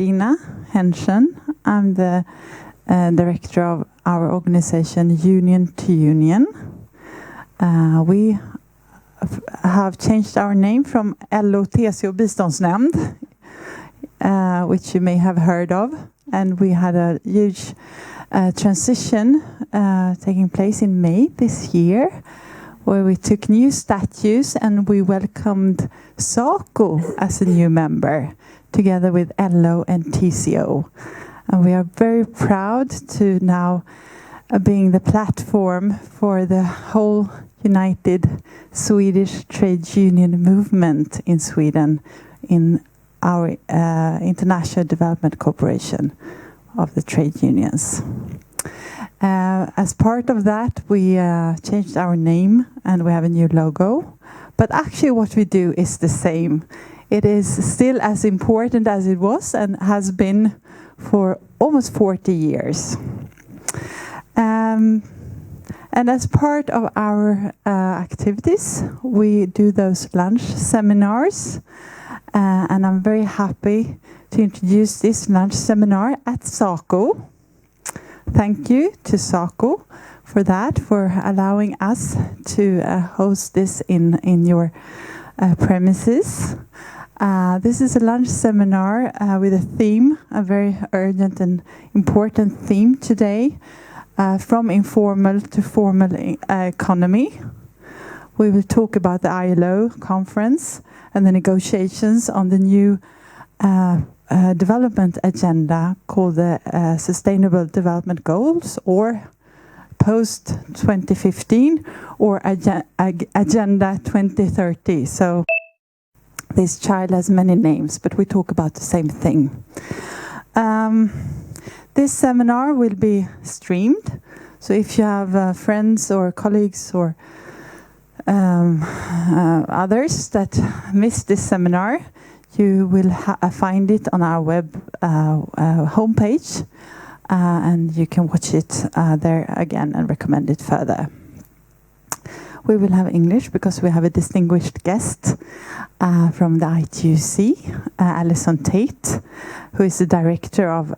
Stina Henschen. I'm the director of our organization Union to Union. We have changed our name from LO, TCO Biståndsnämnd, which you may have heard of. And we had a huge transition taking place in May this year, where we took new statues and we welcomed SACO as a new member, together with LO and TCO. And we are very proud to now being the platform for the whole united Swedish trade union movement in Sweden in our International Development Corporation of the trade unions. As part of that, we changed our name and we have a new logo. But actually what we do is the same. It is still as important as it was and has been for almost 40 years. And as part of our activities, we do those lunch seminars. And I'm very happy to introduce this lunch seminar at SACO. Thank you to SACO for that, for allowing us to host this in your premises. This is a lunch seminar with a theme, a very urgent and important theme today, from informal to formal economy. We will talk about the ILO conference and the negotiations on the new development agenda called the Sustainable Development Goals, or post-2015, or Agenda 2030. So this child has many names, but we talk about the same thing. This seminar will be streamed, so if you have friends or colleagues or others that missed this seminar, you will find it on our web homepage, and you can watch it there again and recommend it further. We will have English because we have a distinguished guest from the ITUC, Alison Tate, who is the Director of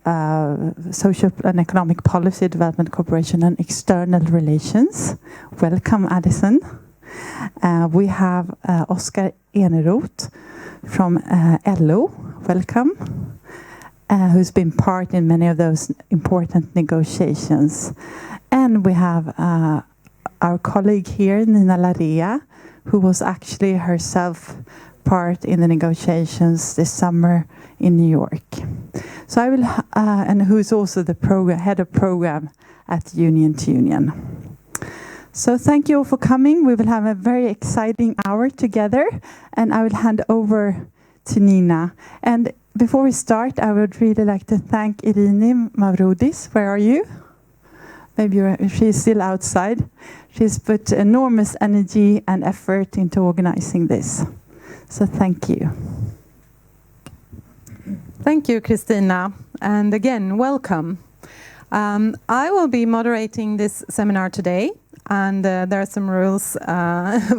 Social and Economic Policy Development Corporation and External Relations. Welcome, Alison. We have Oscar Ernerot from LO. Welcome. Who's been part in many of those important negotiations. And we have our colleague here, Nina Larrea, who was actually herself part in the negotiations this summer in New York. So I will, and who is also the head of program at Union to Union. So thank you all for coming. We will have a very exciting hour together, and I will hand over to Nina. And before we start, I would really like to thank Irini Mavroudis. Where are you? Maybe she's still outside. She's put enormous energy and effort into organizing this. So thank you. Thank you, Kristina. And again, welcome. I will be moderating this seminar today. And there are some rules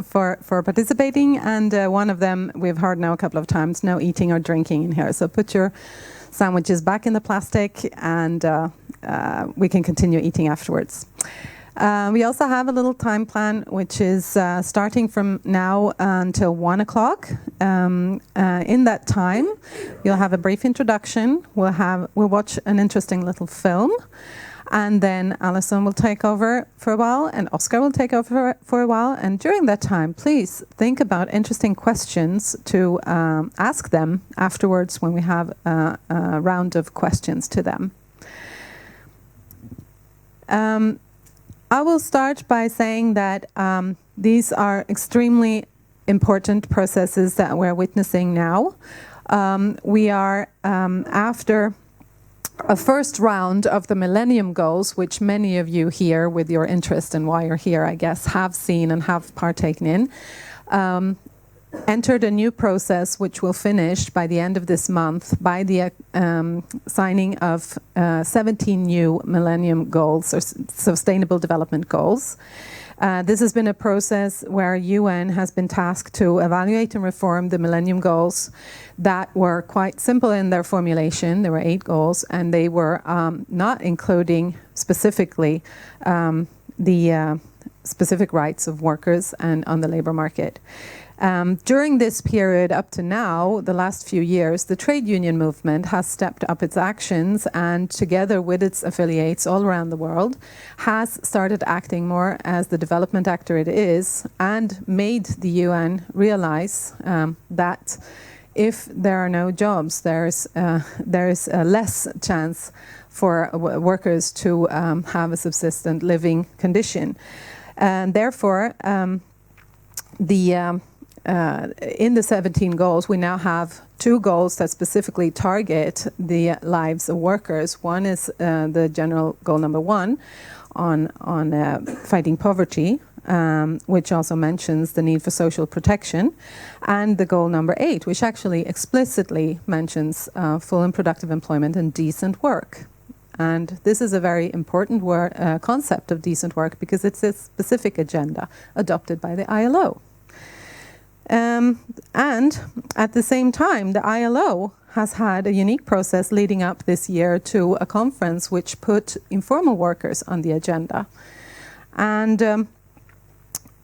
for participating, and one of them we've heard now a couple of times: no eating or drinking in here. So put your sandwiches back in the plastic, and we can continue eating afterwards. We also have a little time plan, which is starting from now until 1 o'clock. In that time, you'll have a brief introduction. We'll watch an interesting little film. And then Alison will take over for a while, and Oscar will take over for a while. And during that time, please think about interesting questions to ask them afterwards when we have a round of questions to them. I will start by saying that these are extremely important processes that we're witnessing now. We are after a first round of the Millennium Goals, which many of you here, with your interest and why you're here, I guess, have seen and have partaken in, entered a new process which will finish by the end of this month by the signing of 17 new Millennium Goals, or Sustainable Development Goals. This has been a process where UN has been tasked to evaluate and reform the Millennium Goals that were quite simple in their formulation. There were 8 goals, and they were not including specifically the specific rights of workers and on the labor market. During this period up to now, the last few years, the trade union movement has stepped up its actions and together with its affiliates all around the world has started acting more as the development actor it is and made the UN realize that if there are no jobs, there's less chance for workers to have a subsistent living condition. And therefore, in the 17 goals, we now have 2 goals that specifically target the lives of workers. One is the general goal number 1 on fighting poverty, which also mentions the need for social protection, and the goal number 8, which actually explicitly mentions full and productive employment and decent work. And this is a very important concept of decent work because it's a specific agenda adopted by the ILO. And at the same time, the ILO has had a unique process leading up this year to a conference which put informal workers on the agenda. And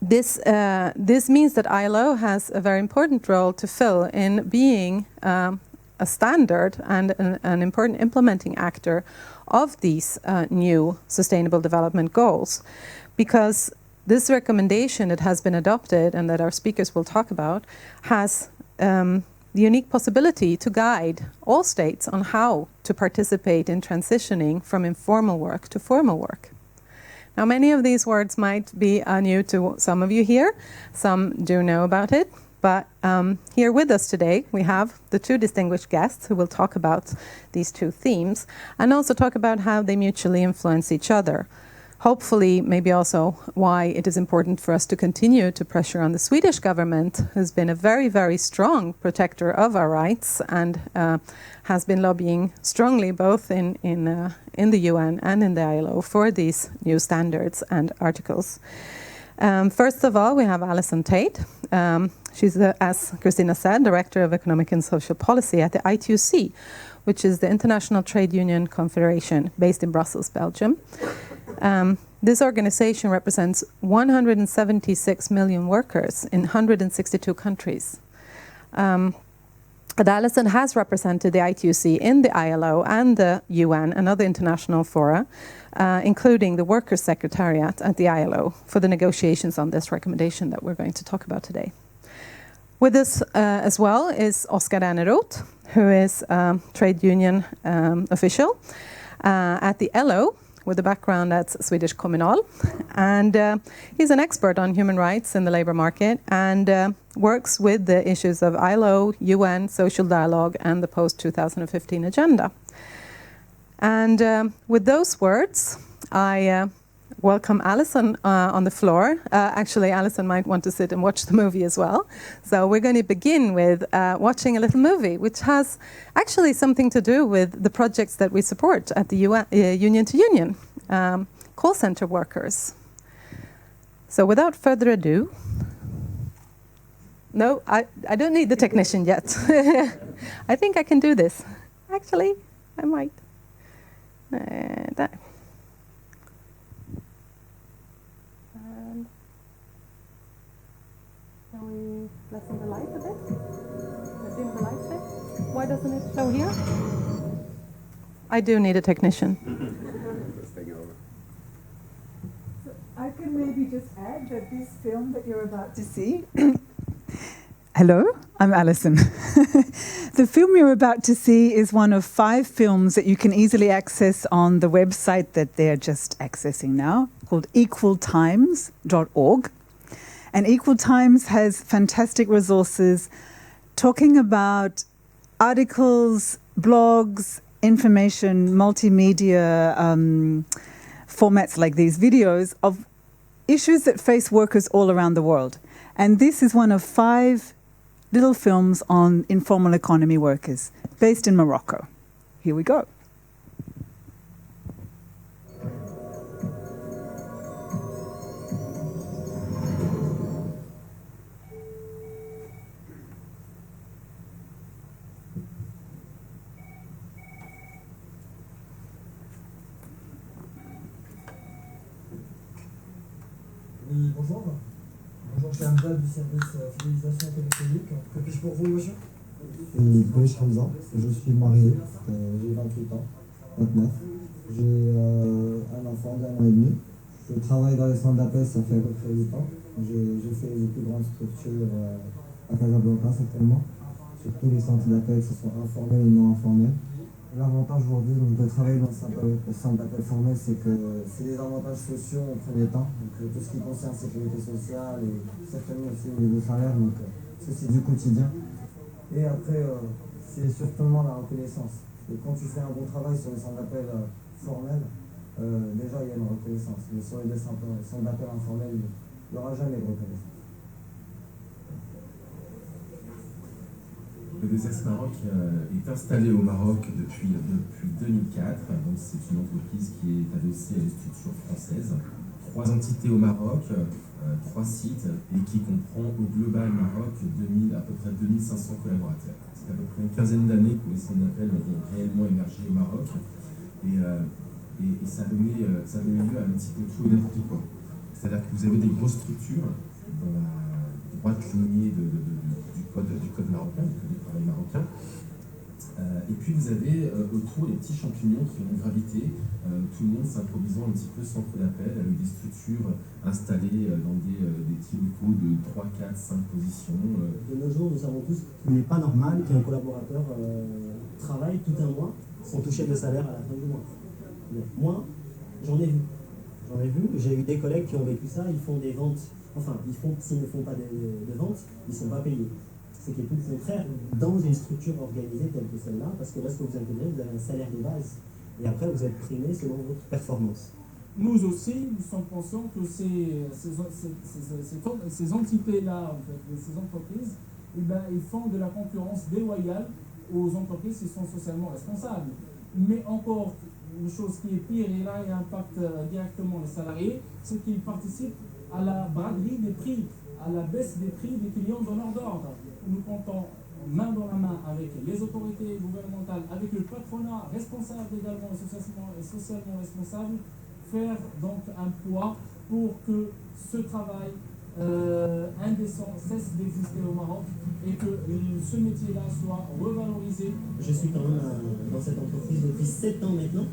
this means that ILO has a very important role to fill in being a standard and an important implementing actor of these new Sustainable Development Goals, because this recommendation that has been adopted and that our speakers will talk about has the unique possibility to guide all states on how to participate in transitioning from informal work to formal work. Now, many of these words might be new to some of you here. Some do know about it. But here with us today, we have the 2 distinguished guests who will talk about these 2 themes and also talk about how they mutually influence each other. Hopefully, maybe also why it is important for us to continue to pressure on the Swedish government, who's been a very, very strong protector of our rights and has been lobbying strongly both in the UN and in the ILO for these new standards and articles. First of all, we have Alison Tate. She's, as Christina said, Director of Economic and Social Policy at the ITUC, which is the International Trade Union Confederation based in Brussels, Belgium. This organization represents 176 million workers in 162 countries. But Alison has represented the ITUC in the ILO and the UN and other international fora, including the Workers' Secretariat at the ILO for the negotiations on this recommendation that we're going to talk about today. With us as well is Oskar Ernerot, who is a trade union official at the LO, with a background at Swedish Kommunal. And he's an expert on human rights in the labor market and works with the issues of ILO, UN, social dialogue, and the post-2015 agenda. And with those words, I welcome Alison on the floor. Actually, Alison might want to sit and watch the movie as well. So we're going to begin with watching a little movie, which has actually something to do with the projects that we support at the Union to Union, call center workers. So without further ado, no, I don't need the technician yet. I think I can do this. Actually, I might. There. Can we lessen the light a bit? Dim the light a bit? Why doesn't it show here? I do need a technician. So I can maybe just add that this film that you're about to see. Hello, I'm Alison. The film you're about to see is one of 5 films that you can easily access on the website that they're just accessing now, called equaltimes.org. And Equal Times has fantastic resources talking about articles, blogs, information, multimedia formats like these videos of issues that face workers all around the world. And this is one of 5 little films on informal economy workers based in Morocco. Here we go. Oui, bonjour. Bonjour, je suis Hamza du service fidélisation téléphonique. Que puis-je pour vous, monsieur? Je suis Hamza, je suis marié, j'ai 28 ans, 29. J'ai un enfant d'1 an et demi. Je travaille dans les centres d'appel, ça fait à peu près 8 ans. J'ai fait les plus grandes structures à Casablanca certainement, sur tous les centres d'appel, que ce soit informels et non informels. L'avantage aujourd'hui de travailler dans le centre d'appel formel, c'est que c'est des avantages sociaux en premier temps, donc tout ce qui concerne sécurité sociale et certainement aussi au niveau salaire, donc ça c'est du quotidien. Et après, c'est surtout la reconnaissance. Et quand tu fais un bon travail sur les centres d'appel formels, déjà il y a une reconnaissance. Mais sur les centres d'appel informels, il n'y aura jamais de reconnaissance. Le DSS Maroc est installé au Maroc depuis 2004. Donc c'est une entreprise qui est adossée à une structure française. 3 entités au Maroc, 3 sites, et qui comprend au global Maroc à peu près 2500 collaborateurs. C'est à peu près une quinzaine d'années que les centres d'appel ont réellement émergé au Maroc. Et ça a donné lieu à un petit peu tout et n'importe quoi. C'est-à-dire que vous avez des grosses structures dans la droite lignée du code marocain, du code du travail marocain. Et puis vous avez autour les petits champignons qui ont gravité, tout le monde s'improvisant un petit peu centre d'appel avec des structures installées dans des petits locaux de 3, 4, 5 positions. De nos jours, nous savons tous qu'il n'est pas normal qu'un collaborateur travaille tout un mois sans toucher de salaire à la fin du mois. Moi, j'en ai vu, j'ai eu des collègues qui ont vécu ça, ils font des ventes, enfin, s'ils ne font pas de ventes, ils ne sont pas payés. Ce qui est tout le contraire dans une structure organisée telle que celle-là, parce que lorsque vous intégrez, vous avez un salaire de base, et après vous êtes primé selon votre performance. Nous aussi, nous sommes conscients que ces entités-là, en fait, ces entreprises, eh ben, ils font de la concurrence déloyale aux entreprises qui sont socialement responsables. Mais encore, une chose qui est pire, et là il impacte directement les salariés, c'est qu'ils participent à la braderie des prix, à la baisse des prix des clients donneurs d'ordre. Nous comptons main dans la main avec les autorités gouvernementales, avec le patronat responsable également et socialement responsable, faire donc un poids pour que ce travail indécent cesse d'exister au Maroc et que ce métier-là soit revalorisé. Je suis quand même dans cette entreprise depuis 7 ans maintenant,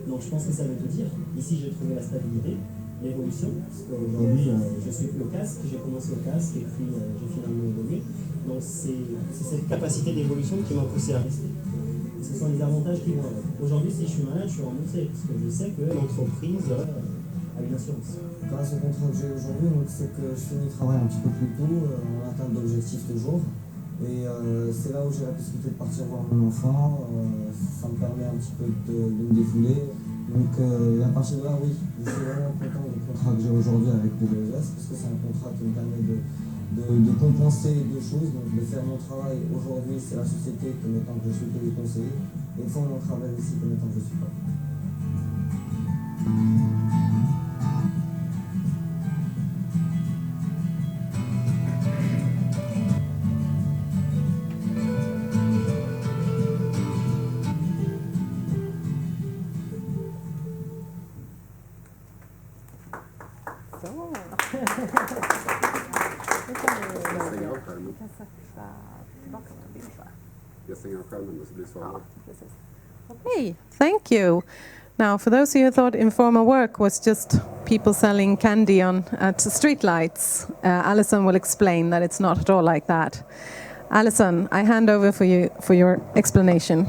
donc je pense que ça veut tout dire. Ici j'ai trouvé la stabilité, l'évolution, parce qu'aujourd'hui je suis plus au casque, j'ai commencé au casque et puis j'ai finalement évolué. Donc c'est cette capacité d'évolution qui m'a poussé à rester. Et ce sont les avantages qui vont avec. Aujourd'hui si je suis malade, je suis remboursé, parce que je sais que l'entreprise a une assurance. Grâce au contrat que j'ai aujourd'hui, c'est que je finis le travail un petit peu plus tôt, on atteint l'objectif toujours. Et c'est là où j'ai la possibilité de partir voir mon enfant, ça me permet un petit peu de me défouler. Donc à partir de là, oui, je suis vraiment content du contrat que j'ai aujourd'hui avec le DES, parce que c'est un contrat qui me permet de compenser deux choses, donc de faire mon travail aujourd'hui, c'est la société comme étant que je suis payé conseiller, et de faire mon travail aussi comme étant que je suis pas. Okay, thank you. Now, for those of you who thought informal work was just people selling candy at streetlights, Alison will explain that it's not at all like that. Alison, I hand over for you for your explanation.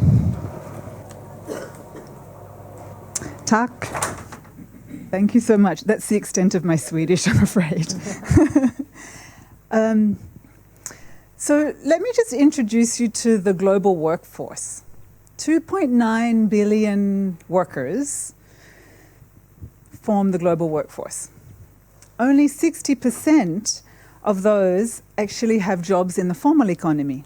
Tack. Thank you so much. That's the extent of my Swedish, I'm afraid. So let me just introduce you to the global workforce. 2.9 billion workers form the global workforce. Only 60% of those actually have jobs in the formal economy.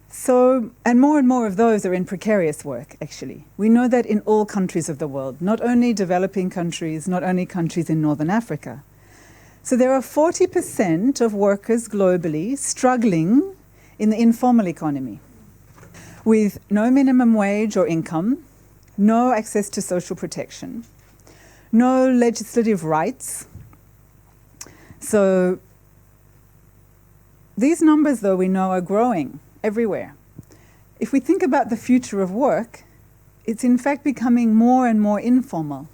So, and more of those are in precarious work, actually. We know that in all countries of the world, not only developing countries, not only countries in Northern Africa. So there are 40% of workers globally struggling in the informal economy, with no minimum wage or income, no access to social protection, no legislative rights, So these numbers, though, we know are growing everywhere. If we think about the future of work, it's in fact becoming more and more informal.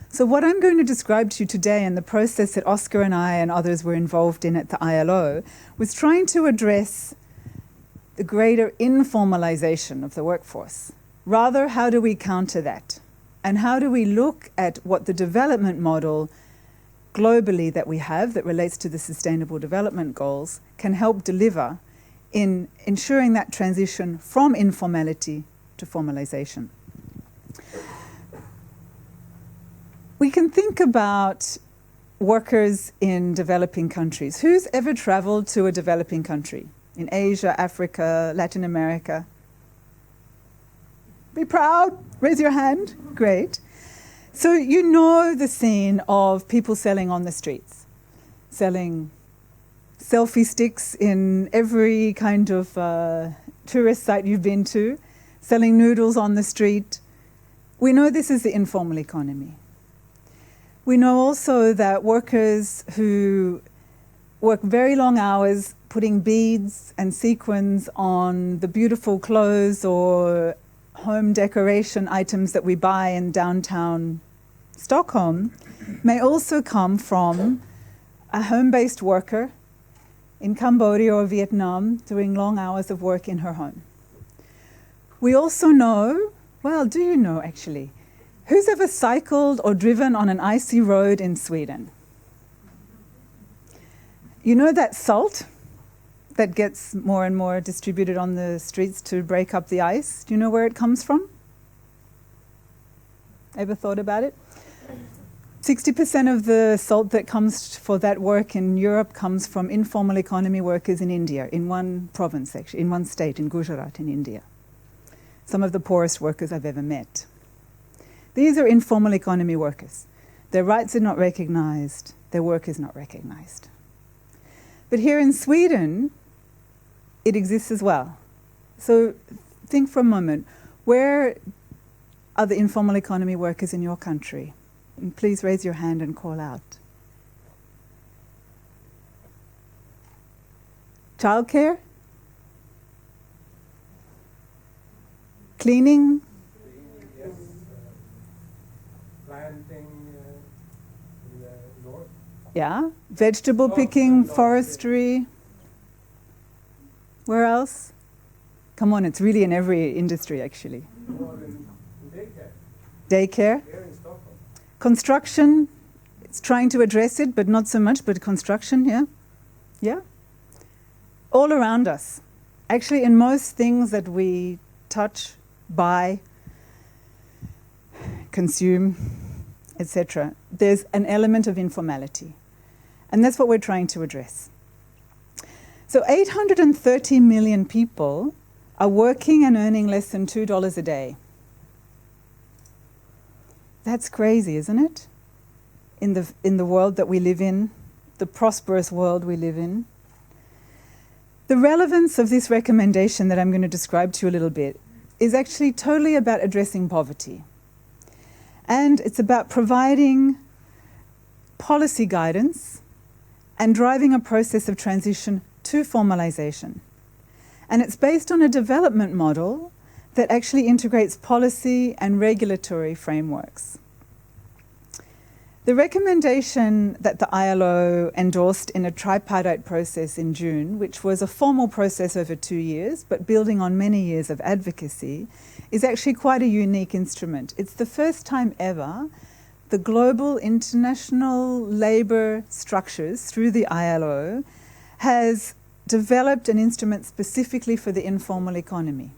So what I'm going to describe to you today, and the process that Oscar and I and others were involved in at the ILO, was trying to address the greater informalization of the workforce. Rather, how do we counter that? And how do we look at what the development model globally that we have that relates to the Sustainable Development Goals can help deliver in ensuring that transition from informality to formalization? We can think about workers in developing countries. Who's ever traveled to a developing country? In Asia, Africa, Latin America? Be proud, raise your hand. Great. So you know the scene of people selling on the streets, selling selfie sticks in every kind of tourist site you've been to, selling noodles on the street. We know this is the informal economy. We know also that workers who work very long hours putting beads and sequins on the beautiful clothes or home decoration items that we buy in downtown Stockholm may also come from a home-based worker in Cambodia or Vietnam doing long hours of work in her home. We also know, well, do you know actually, who's ever cycled or driven on an icy road in Sweden? You know that salt that gets more and more distributed on the streets to break up the ice? Do you know where it comes from? Ever thought about it? 60% of the salt that comes for that work in Europe comes from informal economy workers in India, in one province actually, in one state, in Gujarat in India. Some of the poorest workers I've ever met. These are informal economy workers. Their rights are not recognized, their work is not recognized. But here in Sweden, it exists as well. So think for a moment, where are the informal economy workers in your country? And please raise your hand and call out. Childcare? Cleaning? Yes. Planting in the north. Yeah. Vegetable picking, forestry. Where else? Come on, it's really in every industry actually. More in daycare. Daycare? Here in Stockholm. Construction, it's trying to address it, but not so much, but construction, yeah? Yeah? All around us. Actually, in most things that we touch, buy, consume, etc., there's an element of informality. And that's what we're trying to address. So 830 million people are working and earning less than $2 a day. That's crazy, isn't it? In the world that we live in, the prosperous world we live in. The relevance of this recommendation that I'm going to describe to you a little bit is actually totally about addressing poverty. And it's about providing policy guidance and driving a process of transition to formalization. And it's based on a development model that actually integrates policy and regulatory frameworks. The recommendation that the ILO endorsed in a tripartite process in June, which was a formal process over 2 years, but building on many years of advocacy, is actually quite a unique instrument. It's the first time ever the global international labor structures through the ILO has developed an instrument specifically for the informal economy.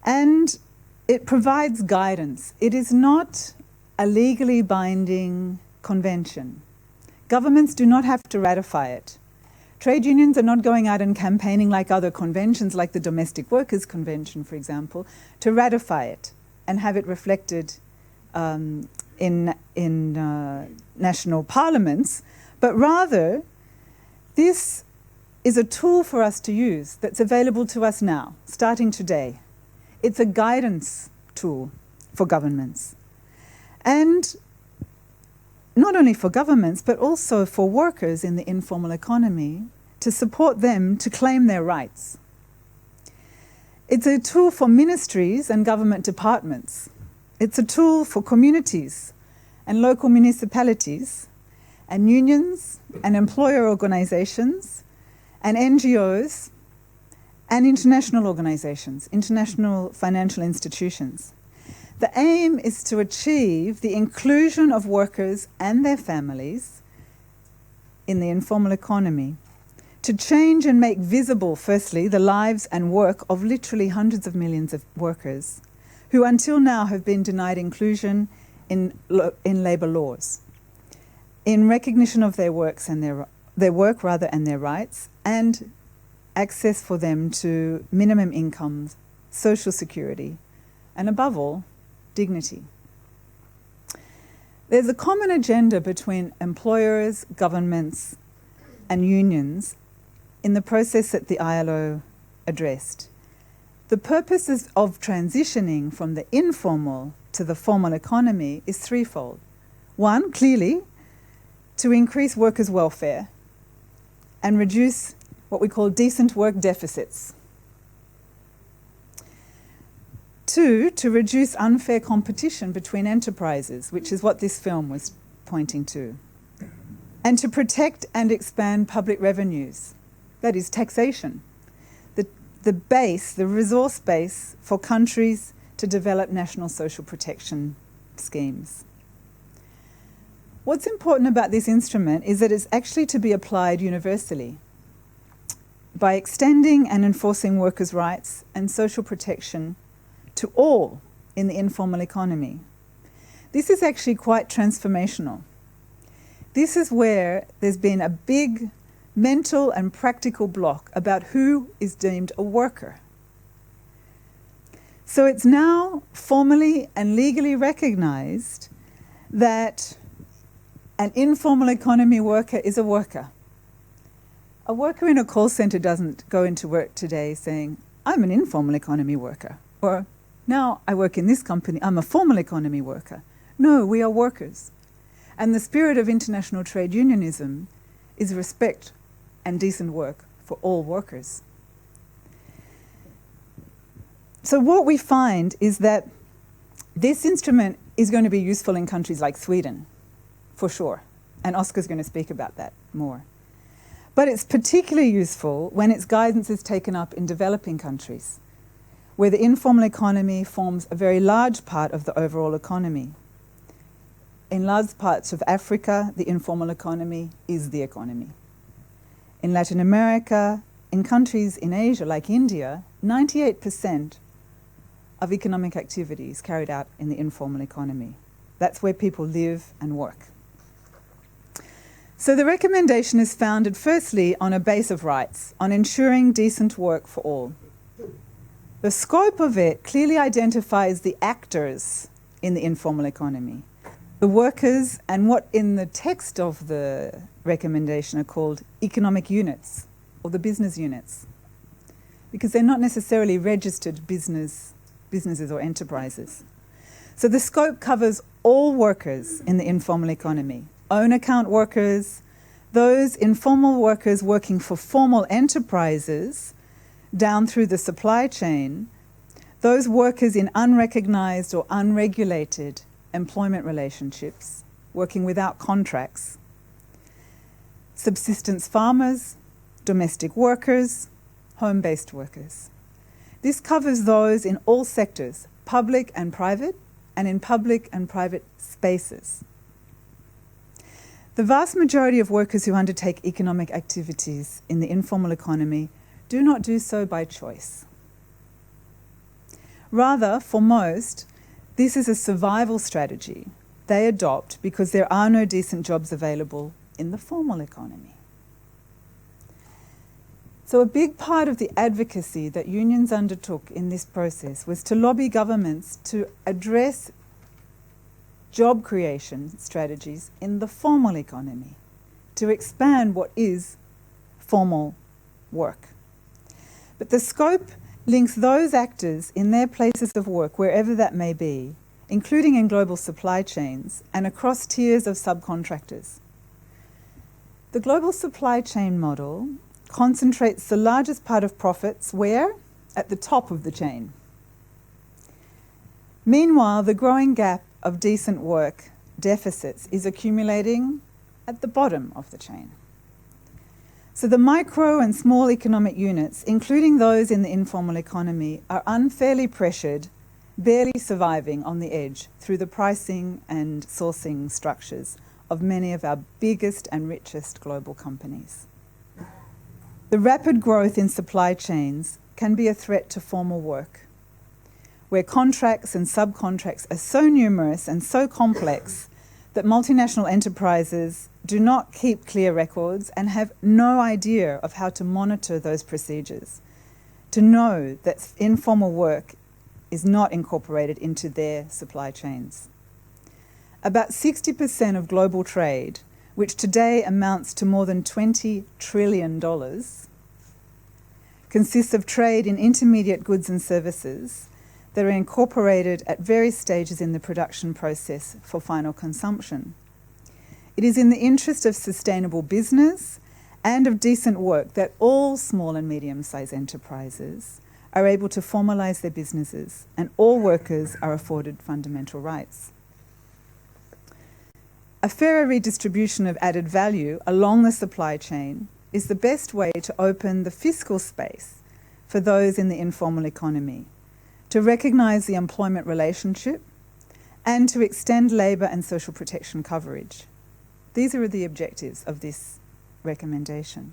And it provides guidance. It is not a legally binding convention. Governments do not have to ratify it. Trade unions are not going out and campaigning like other conventions, like the Domestic Workers Convention, for example, to ratify it and have it reflected in national parliaments, but rather this is a tool for us to use that's available to us now, starting today. It's a guidance tool for governments. And not only for governments, but also for workers in the informal economy to support them to claim their rights. It's a tool for ministries and government departments. It's a tool for communities and local municipalities and unions and employer organizations and NGOs and international organizations, international financial institutions. The aim is to achieve the inclusion of workers and their families in the informal economy, to change and make visible, firstly, the lives and work of literally hundreds of millions of workers who until now have been denied inclusion in labour laws, in recognition of their works and their work and their rights, and access for them to minimum incomes, social security, and above all, dignity. There's a common agenda between employers, governments, and unions in the process that the ILO addressed. The purposes of transitioning from the informal to the formal economy is threefold. One, clearly, to increase workers' welfare and reduce what we call decent work deficits. Two, to reduce unfair competition between enterprises, which is what this film was pointing to. And to protect and expand public revenues, that is taxation, the base, the resource base for countries to develop national social protection schemes. What's important about this instrument is that it's actually to be applied universally by extending and enforcing workers' rights and social protection to all in the informal economy. This is actually quite transformational. This is where there's been a big mental and practical block about who is deemed a worker. So it's now formally and legally recognized that an informal economy worker is a worker. A worker in a call center doesn't go into work today saying, I'm an informal economy worker, or now I work in this company, I'm a formal economy worker. No, we are workers. And the spirit of international trade unionism is respect and decent work for all workers. So what we find is that this instrument is going to be useful in countries like Sweden, for sure. And Oscar's going to speak about that more. But it's particularly useful when its guidance is taken up in developing countries, where the informal economy forms a very large part of the overall economy. In large parts of Africa, the informal economy is the economy. In Latin America, in countries in Asia like India, 98% of economic activity is carried out in the informal economy. That's where people live and work. So the recommendation is founded firstly on a base of rights, on ensuring decent work for all. The scope of it clearly identifies the actors in the informal economy, the workers, and what in the text of the recommendation are called economic units, or the business units, because they're not necessarily registered businesses or enterprises. So the scope covers all workers in the informal economy, own account workers, those informal workers working for formal enterprises, down through the supply chain, those workers in unrecognized or unregulated employment relationships, working without contracts, subsistence farmers, domestic workers, home-based workers. This covers those in all sectors, public and private, and in public and private spaces. The vast majority of workers who undertake economic activities in the informal economy do not do so by choice. Rather, for most, this is a survival strategy they adopt because there are no decent jobs available in the formal economy. So a big part of the advocacy that unions undertook in this process was to lobby governments to address job creation strategies in the formal economy, to expand what is formal work. But the scope links those actors in their places of work, wherever that may be, including in global supply chains and across tiers of subcontractors. The global supply chain model concentrates the largest part of profits where? At the top of the chain. Meanwhile, the growing gap of decent work deficits is accumulating at the bottom of the chain. So the micro and small economic units, including those in the informal economy, are unfairly pressured, barely surviving on the edge through the pricing and sourcing structures of many of our biggest and richest global companies. The rapid growth in supply chains can be a threat to formal work, where contracts and subcontracts are so numerous and so complex that multinational enterprises do not keep clear records and have no idea of how to monitor those procedures, to know that informal work is not incorporated into their supply chains. About 60% of global trade, which today amounts to more than $20 trillion, consists of trade in intermediate goods and services that are incorporated at various stages in the production process for final consumption. It is in the interest of sustainable business and of decent work that all small and medium-sized enterprises are able to formalise their businesses and all workers are afforded fundamental rights. A fairer redistribution of added value along the supply chain is the best way to open the fiscal space for those in the informal economy, to recognise the employment relationship and to extend labour and social protection coverage. These are the objectives of this recommendation.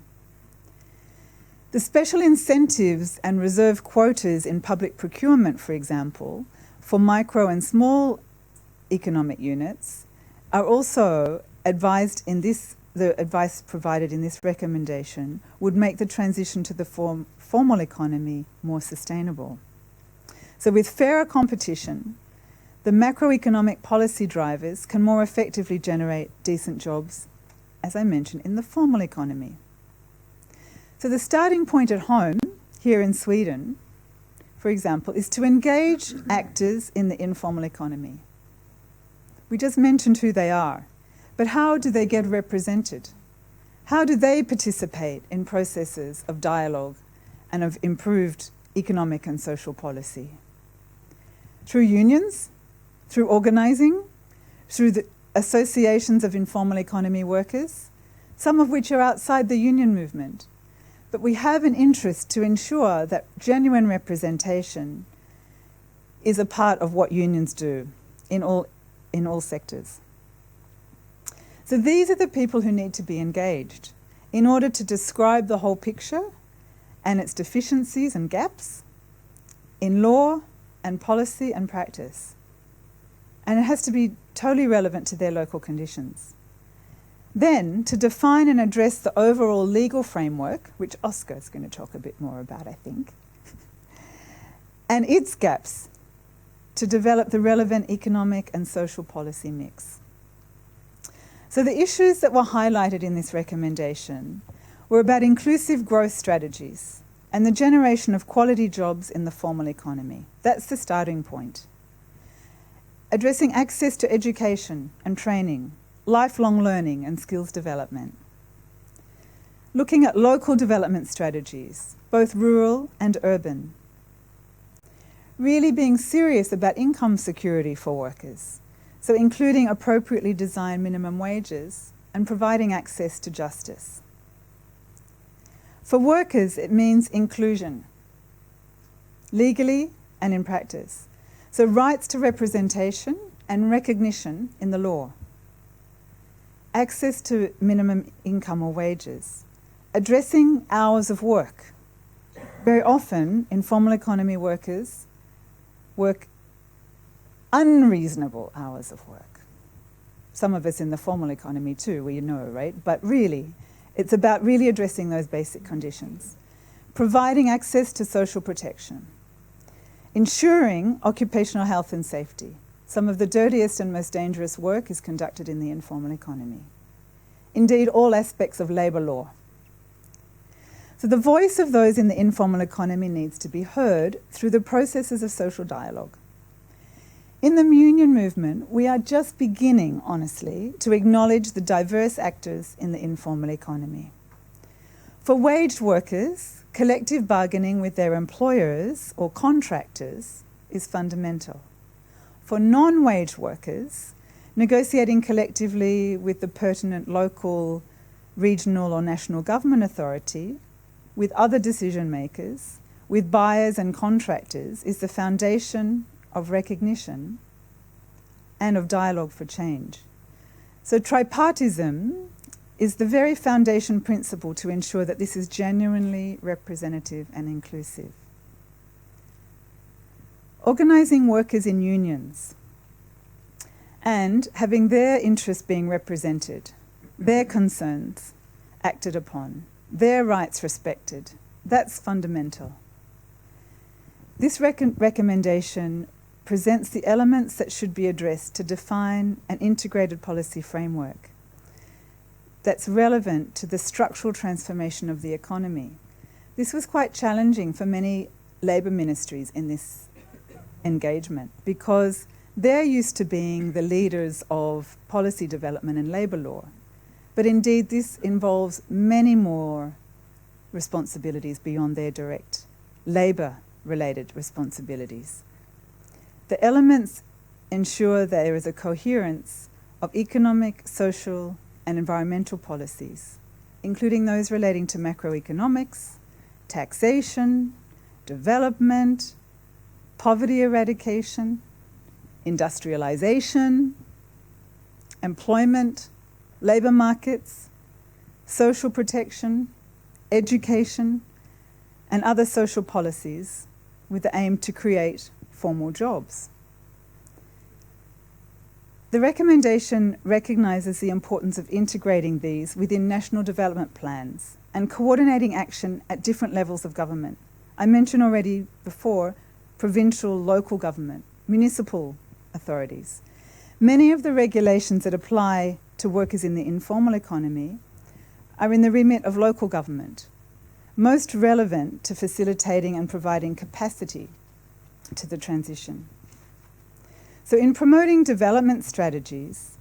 The special incentives and reserve quotas in public procurement, for example, for micro and small economic units are also advised in this, the advice provided in this recommendation would make the transition to the formal economy more sustainable. So with fairer competition, the macroeconomic policy drivers can more effectively generate decent jobs, as I mentioned, in the formal economy. So the starting point at home, here in Sweden, for example, is to engage actors in the informal economy. We just mentioned who they are, but how do they get represented? How do they participate in processes of dialogue and of improved economic and social policy? Through unions, through organising, through the associations of informal economy workers, some of which are outside the union movement. But we have an interest to ensure that genuine representation is a part of what unions do in all sectors. So these are the people who need to be engaged in order to describe the whole picture and its deficiencies and gaps in law and policy and practice. And it has to be totally relevant to their local conditions. Then, to define and address the overall legal framework, which Oscar is going to talk a bit more about, I think, and its gaps, to develop the relevant economic and social policy mix. So the issues that were highlighted in this recommendation were about inclusive growth strategies and the generation of quality jobs in the formal economy. That's the starting point. Addressing access to education and training, lifelong learning and skills development. Looking at local development strategies, both rural and urban. Really being serious about income security for workers, so including appropriately designed minimum wages and providing access to justice. For workers, it means inclusion, legally and in practice. So rights to representation and recognition in the law. Access to minimum income or wages. Addressing hours of work. Very often, informal economy workers work unreasonable hours of work. Some of us in the formal economy too, we know, right? But really, it's about really addressing those basic conditions. Providing access to social protection. Ensuring occupational health and safety. Some of the dirtiest and most dangerous work is conducted in the informal economy. Indeed, all aspects of labour law. So the voice of those in the informal economy needs to be heard through the processes of social dialogue. In the union movement, we are just beginning, honestly, to acknowledge the diverse actors in the informal economy. For waged workers, collective bargaining with their employers or contractors is fundamental. For non-wage workers, negotiating collectively with the pertinent local, regional or national government authority, with other decision makers, with buyers and contractors is the foundation of recognition and of dialogue for change. So tripartism is the very foundation principle to ensure that this is genuinely representative and inclusive. Organising workers in unions and having their interests being represented, their concerns acted upon, their rights respected, that's fundamental. This recommendation presents the elements that should be addressed to define an integrated policy framework that's relevant to the structural transformation of the economy. This was quite challenging for many labour ministries in this engagement because they're used to being the leaders of policy development and labour law. But indeed, this involves many more responsibilities beyond their direct labour-related responsibilities. The elements ensure there is a coherence of economic, social, and environmental policies, including those relating to macroeconomics, taxation, development, poverty eradication, industrialization, employment, labour markets, social protection, education, and other social policies with the aim to create formal jobs. The recommendation recognises the importance of integrating these within national development plans and coordinating action at different levels of government. I mentioned already before provincial, local government, municipal authorities. Many of the regulations that apply to workers in the informal economy are in the remit of local government, most relevant to facilitating and providing capacity to the transition. So in promoting development strategies,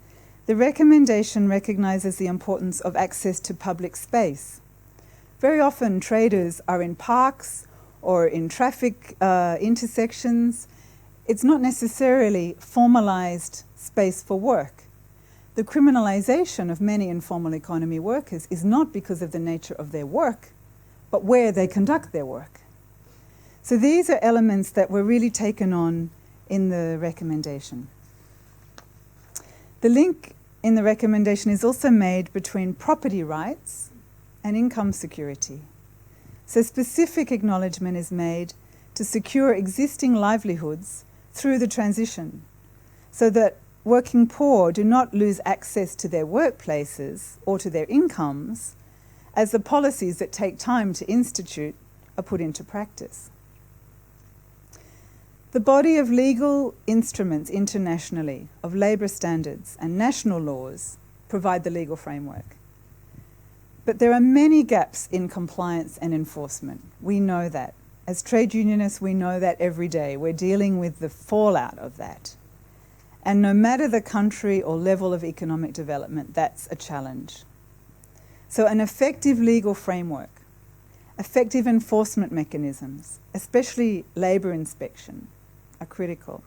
the recommendation recognises the importance of access to public space. Very often traders are in parks or in traffic intersections. It's not necessarily formalised space for work. The criminalisation of many informal economy workers is not because of the nature of their work, but where they conduct their work. So these are elements that were really taken on in the recommendation. The link in the recommendation is also made between property rights and income security. So specific acknowledgement is made to secure existing livelihoods through the transition so that working poor do not lose access to their workplaces or to their incomes as the policies that take time to institute are put into practice. The body of legal instruments internationally, of labour standards and national laws, provide the legal framework. But there are many gaps in compliance and enforcement. We know that. As trade unionists, we know that every day. We're dealing with the fallout of that. And no matter the country or level of economic development, that's a challenge. So an effective legal framework, effective enforcement mechanisms, especially labour inspection, are critical.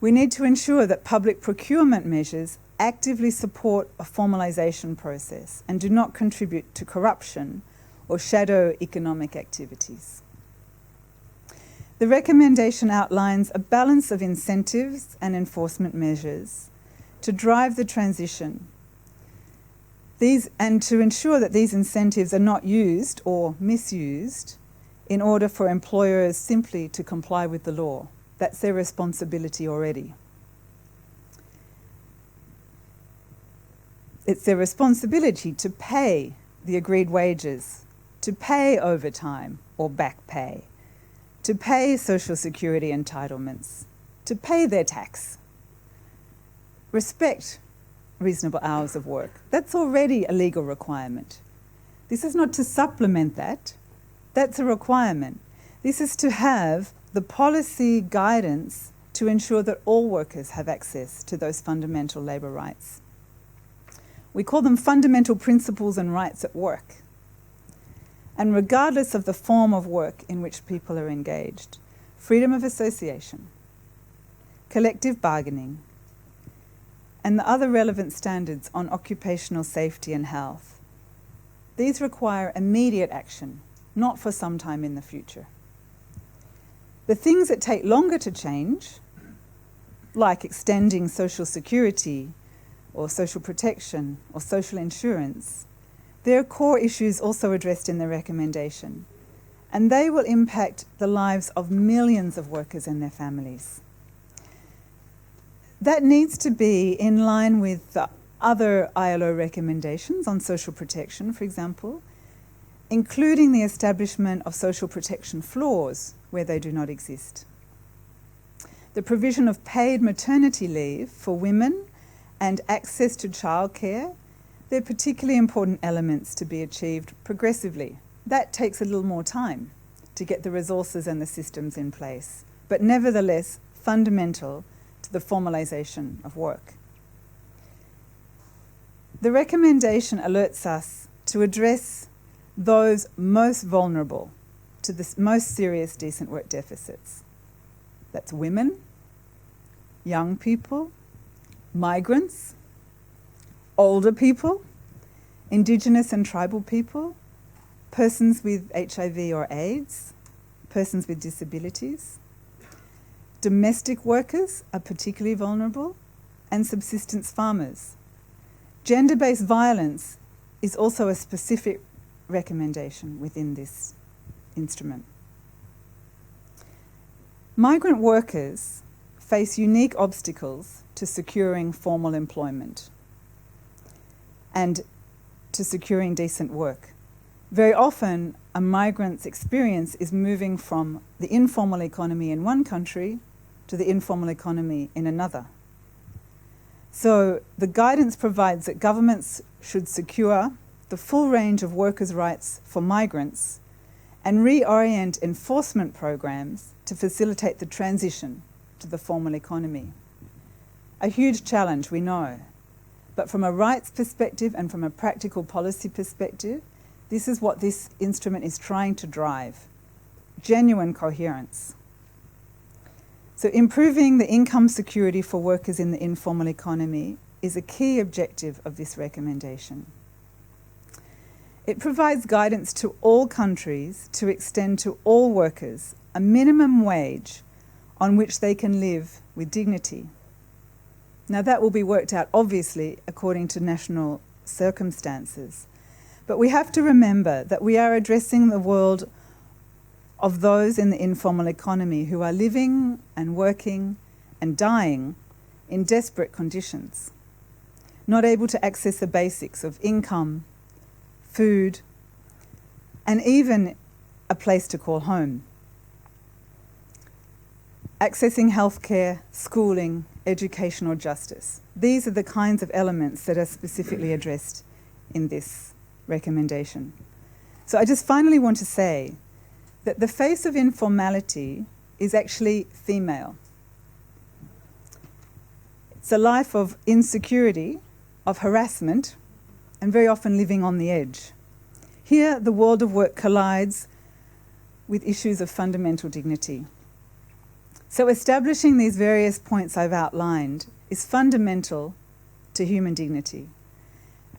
We need to ensure that public procurement measures actively support a formalisation process and do not contribute to corruption or shadow economic activities. The recommendation outlines a balance of incentives and enforcement measures to drive the transition, and to ensure that these incentives are not used or misused in order for employers simply to comply with the law. That's their responsibility already. It's their responsibility to pay the agreed wages, to pay overtime or back pay, to pay social security entitlements, to pay their tax, respect reasonable hours of work. That's already a legal requirement. This is not to supplement that. That's a requirement. This is to have the policy guidance to ensure that all workers have access to those fundamental labour rights. We call them fundamental principles and rights at work. And regardless of the form of work in which people are engaged, freedom of association, collective bargaining, and the other relevant standards on occupational safety and health, these require immediate action, not for some time in the future. The things that take longer to change, like extending social security or social protection or social insurance, there are core issues also addressed in the recommendation, and they will impact the lives of millions of workers and their families. That needs to be in line with the other ILO recommendations on social protection, for example, including the establishment of social protection floors where they do not exist. The provision of paid maternity leave for women and access to childcare, they're particularly important elements to be achieved progressively. That takes a little more time to get the resources and the systems in place, but nevertheless fundamental to the formalisation of work. The recommendation alerts us to address those most vulnerable to the most serious decent work deficits. That's women, young people, migrants, older people, Indigenous and tribal people, persons with HIV or AIDS, persons with disabilities. Domestic workers are particularly vulnerable, and subsistence farmers. Gender-based violence is also a specific recommendation within this instrument. Migrant workers face unique obstacles to securing formal employment and to securing decent work. Very often, a migrant's experience is moving from the informal economy in one country to the informal economy in another. So the guidance provides that governments should secure the full range of workers' rights for migrants and reorient enforcement programs to facilitate the transition to the formal economy. A huge challenge, we know, but from a rights perspective and from a practical policy perspective, this is what this instrument is trying to drive: genuine coherence. So improving the income security for workers in the informal economy is a key objective of this recommendation. It provides guidance to all countries to extend to all workers a minimum wage on which they can live with dignity. Now that will be worked out obviously according to national circumstances, but we have to remember that we are addressing the world of those in the informal economy who are living and working and dying in desperate conditions, not able to access the basics of income, food, and even a place to call home. Accessing healthcare, schooling, education or justice. These are the kinds of elements that are specifically addressed in this recommendation. So I just finally want to say that the face of informality is actually female. It's a life of insecurity, of harassment, and very often living on the edge. Here, the world of work collides with issues of fundamental dignity. So establishing these various points I've outlined is fundamental to human dignity.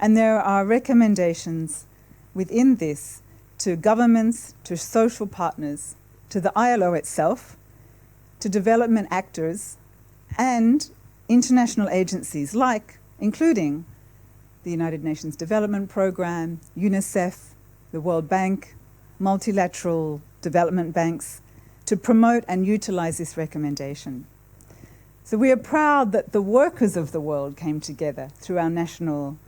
And there are recommendations within this to governments, to social partners, to the ILO itself, to development actors, and international agencies including the United Nations Development Programme, UNICEF, the World Bank, multilateral development banks, to promote and utilise this recommendation. So we are proud that the workers of the world came together through our national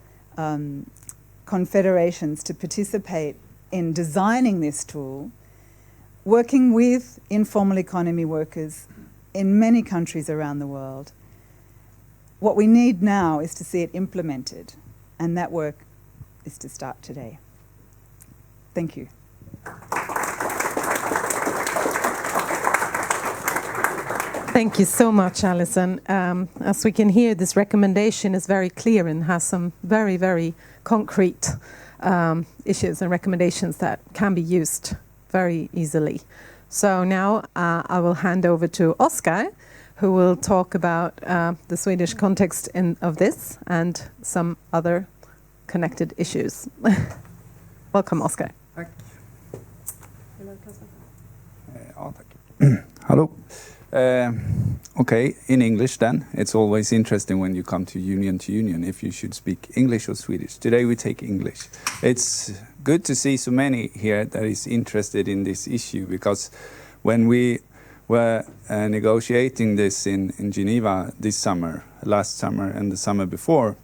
confederations to participate in designing this tool, working with informal economy workers in many countries around the world. What we need now is to see it implemented, and that work is to start today. Thank you. Thank you so much, Alison. As we can hear, this recommendation is very clear and has some very, very concrete issues and recommendations that can be used very easily. So now I will hand over to Oskar, who will talk about the Swedish context of this and some other connected issues. Welcome, Oskar. Tack. Ja, tack. Hello. Okay, in English then. It's always interesting when you come to union if you should speak English or Swedish. Today we take English. It's good to see so many here that is interested in this issue, because when we were negotiating this in Geneva last summer and the summer before,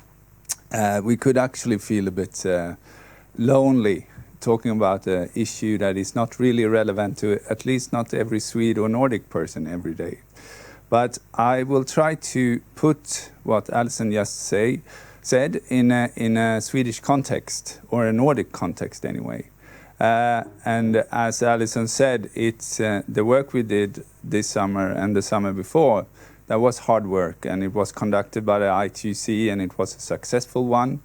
we could actually feel a bit lonely talking about an issue that is not really relevant to at least not every Swede or Nordic person every day. But I will try to put what Alison just said in a Swedish context, or a Nordic context anyway. And as Alison said, it's the work we did this summer and the summer before, that was hard work, and it was conducted by the ITUC, and it was a successful one.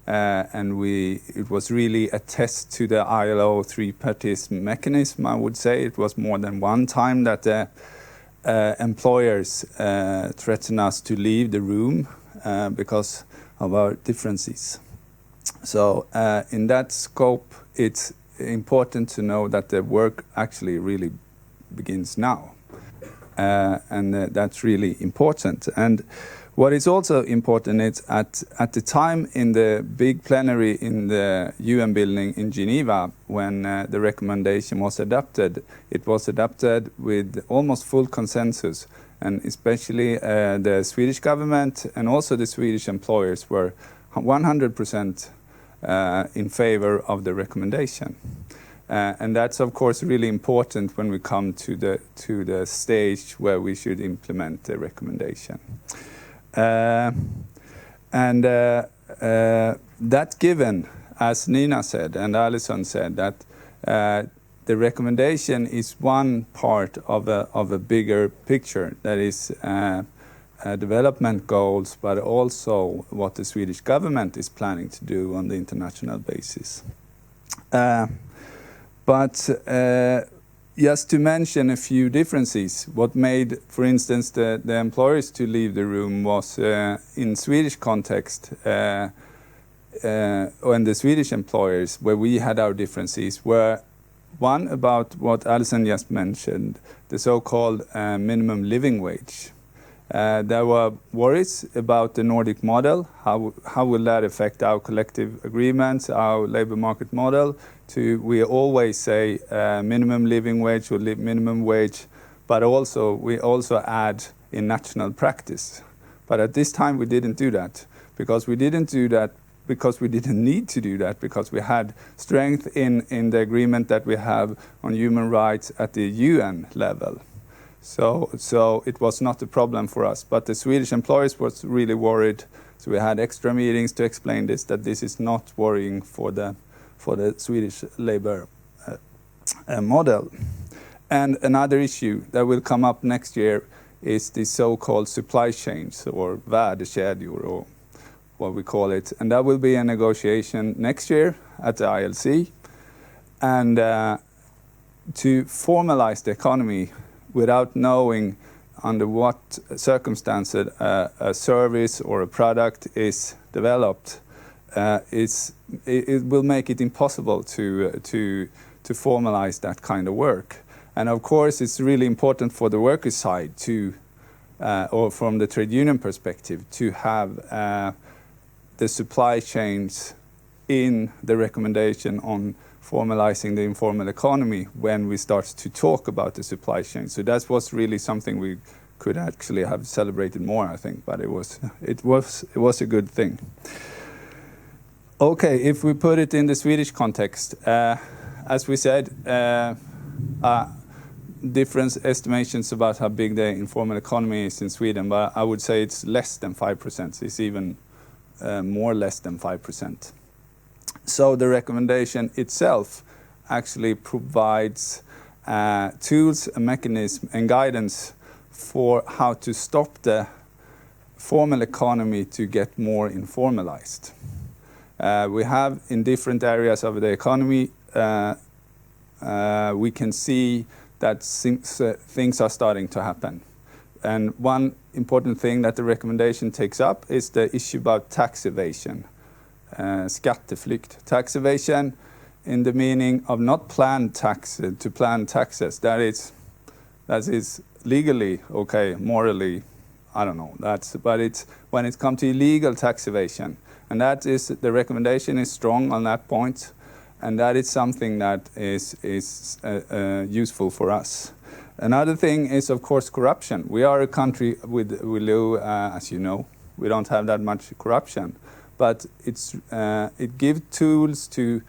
And it was really a test to the ILO three-parties mechanism, I would say. It was more than one time that the employers threatened us to leave the room because of our differences. So in that scope, it's important to know that the work actually really begins now. And that's really important. And what is also important is at the time in the big plenary in the UN building in Geneva, when the recommendation was adopted, it was adopted with almost full consensus, and especially the Swedish government and also the Swedish employers were 100% in favor of the recommendation. And that's of course really important when we come to the stage where we should implement the recommendation. That given, as Nina said and Alison said, that the recommendation is one part of a bigger picture, that is development goals, but also what the Swedish government is planning to do on the international basis. But just to mention a few differences, what made, for instance, the employers to leave the room was in Swedish context, and the Swedish employers, where we had our differences, were one about what Alison just mentioned, the so-called minimum living wage. There were worries about the Nordic model. How will that affect our collective agreements, our labor market model? We always say minimum living wage or minimum wage, but we also add in national practice. But at this time we didn't do that, because we didn't need to do that, because we had strength in the agreement that we have on human rights at the UN level. So it was not a problem for us, but the Swedish employers was really worried. So we had extra meetings to explain this, that this is not worrying for the Swedish labor model. And another issue that will come up next year is the so-called supply chains, or värdekedjor, or what we call it. And that will be a negotiation next year at the ILC. And to formalize the economy without knowing under what circumstances a service or a product is developed, it will make it impossible to formalize that kind of work. And of course, it's really important for the workers' side or from the trade union perspective, to have the supply chains in the recommendation on formalizing the informal economy when we start to talk about the supply chain. So that was really something we could actually have celebrated more, I think, but it was a good thing. Okay, if we put it in the Swedish context, as we said, different estimations about how big the informal economy is in Sweden, but I would say it's less than 5%. It's even more less than 5%. So the recommendation itself actually provides tools, a mechanism, and guidance for how to stop the formal economy to get more informalized. We have in different areas of the economy, we can see that things are starting to happen. And one important thing that the recommendation takes up is the issue about tax evasion, skatteflykt. Tax evasion in the meaning of not planned taxes, to plan taxes. That is legally okay, morally, I don't know. But it's when it comes to illegal tax evasion, and that is the recommendation is strong on that point, and that is something that is useful for us. Another thing is, of course, corruption. We are a country with low, as you know, we don't have that much corruption, but it gives tools to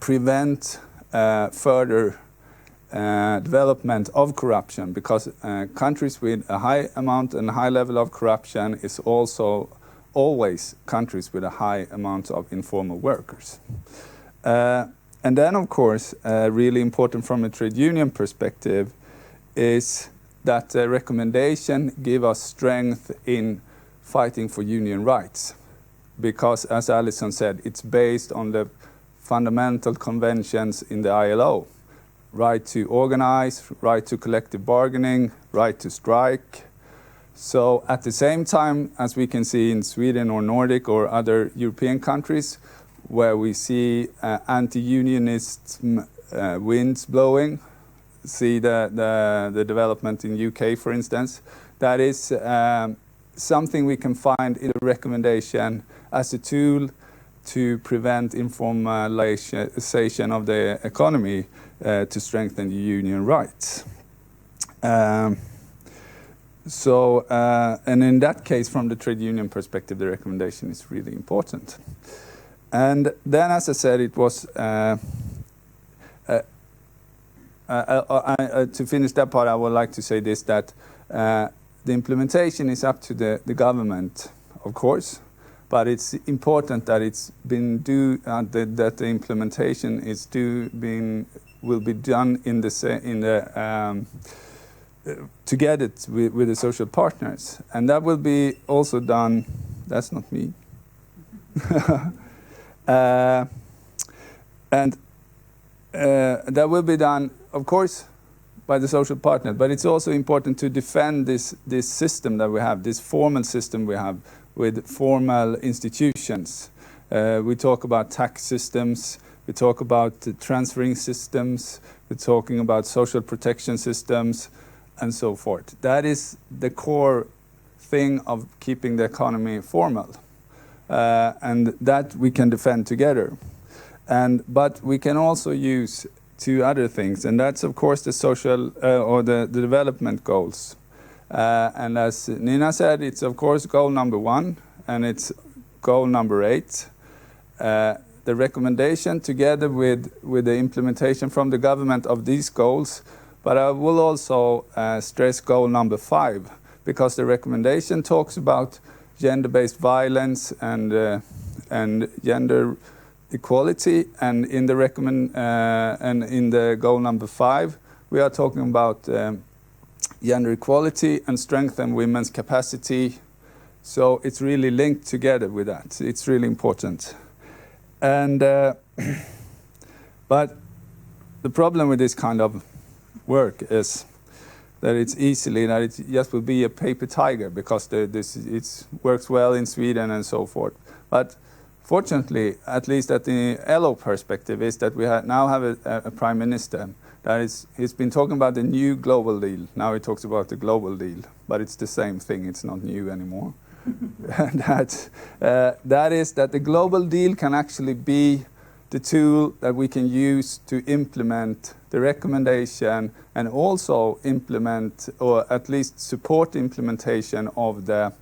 prevent further development of corruption, because countries with a high amount and high level of corruption is also always countries with a high amount of informal workers. And then, of course, really important from a trade union perspective is that the recommendation give us strength in fighting for union rights. Because, as Alison said, it's based on the fundamental conventions in the ILO. Right to organize, right to collective bargaining, right to strike. So at the same time, as we can see in Sweden or Nordic or other European countries, where we see anti-unionist winds blowing, see the development in UK, for instance, that is something we can find in the recommendation as a tool to prevent informalization of the economy to strengthen the union rights. And in that case, from the trade union perspective, the recommendation is really important. And then, as I said, it was to finish that part, I would like to say this, that the implementation is up to the government, of course, but it's important that it's been that the implementation will be done together with the social partners, and that will be also done. That's not me. And that will be done, of course, by the social partner, but it's also important to defend this system that we have, this formal system we have with formal institutions. We talk about tax systems, we talk about transferring systems, we're talking about social protection systems, and so forth. That is the core thing of keeping the economy formal. And that we can defend together. But we can also use two other things, and that's of course the social or the development goals. And as Nina said, it's of course goal number 1, and it's goal number 8. The recommendation together with the implementation from the government of these goals, but I will also stress goal number 5, because the recommendation talks about gender-based violence and gender equality, and in the goal number 5, we are talking about gender equality and strengthen women's capacity. So it's really linked together with that. It's really important. And but the problem with this kind of work is that it just will be a paper tiger, because it works well in Sweden and so forth. But fortunately, at least at the LO perspective, is that we now have a prime minister he's been talking about the new global deal. Now he talks about the global deal, but it's the same thing. It's not new anymore. That is that the global deal can actually be the tool that we can use to implement the recommendation and also implement, or at least support implementation of the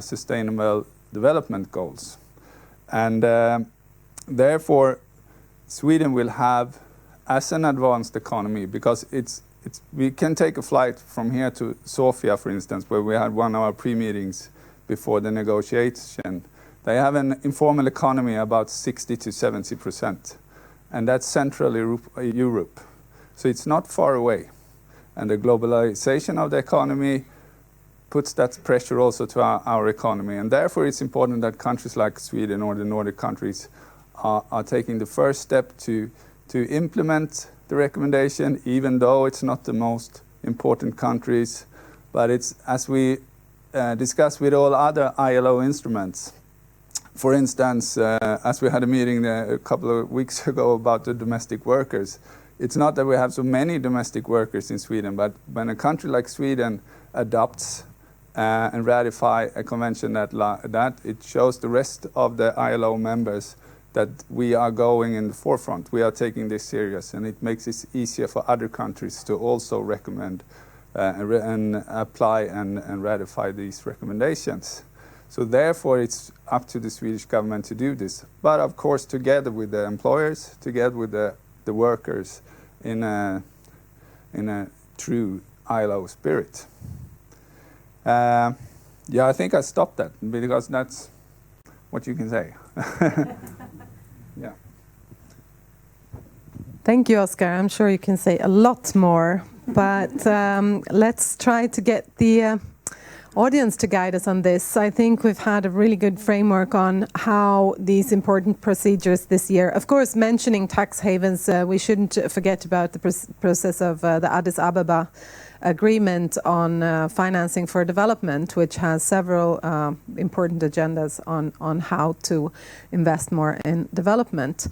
Sustainable Development Goals. And therefore, Sweden will have, as an advanced economy, because we can take a flight from here to Sofia, for instance, where we had one of our pre-meetings before the negotiation. They have an informal economy about 60 to 70%, and that's Central Europe. So it's not far away. And the globalization of the economy puts that pressure also to our economy. And therefore it's important that countries like Sweden or the Nordic countries are taking the first step to implement the recommendation, even though it's not the most important countries. But it's, as we discussed with all other ILO instruments, for instance, as we had a meeting a couple of weeks ago about the domestic workers, it's not that we have so many domestic workers in Sweden, but when a country like Sweden adopts and ratify a convention that it shows the rest of the ILO members that we are going in the forefront. We are taking this serious, and it makes it easier for other countries to also recommend and apply and ratify these recommendations. So therefore it's up to the Swedish government to do this. But of course together with the employers, together with the workers in a true ILO spirit. Yeah, I think I stopped that because that's what you can say. Yeah. Thank you, Oscar. I'm sure you can say a lot more, but let's try to get the audience to guide us on this. I think we've had a really good framework on how these important procedures this year. Of course, mentioning tax havens, we shouldn't forget about the process of the Addis Ababa agreement on financing for development, which has several important agendas on how to invest more in development.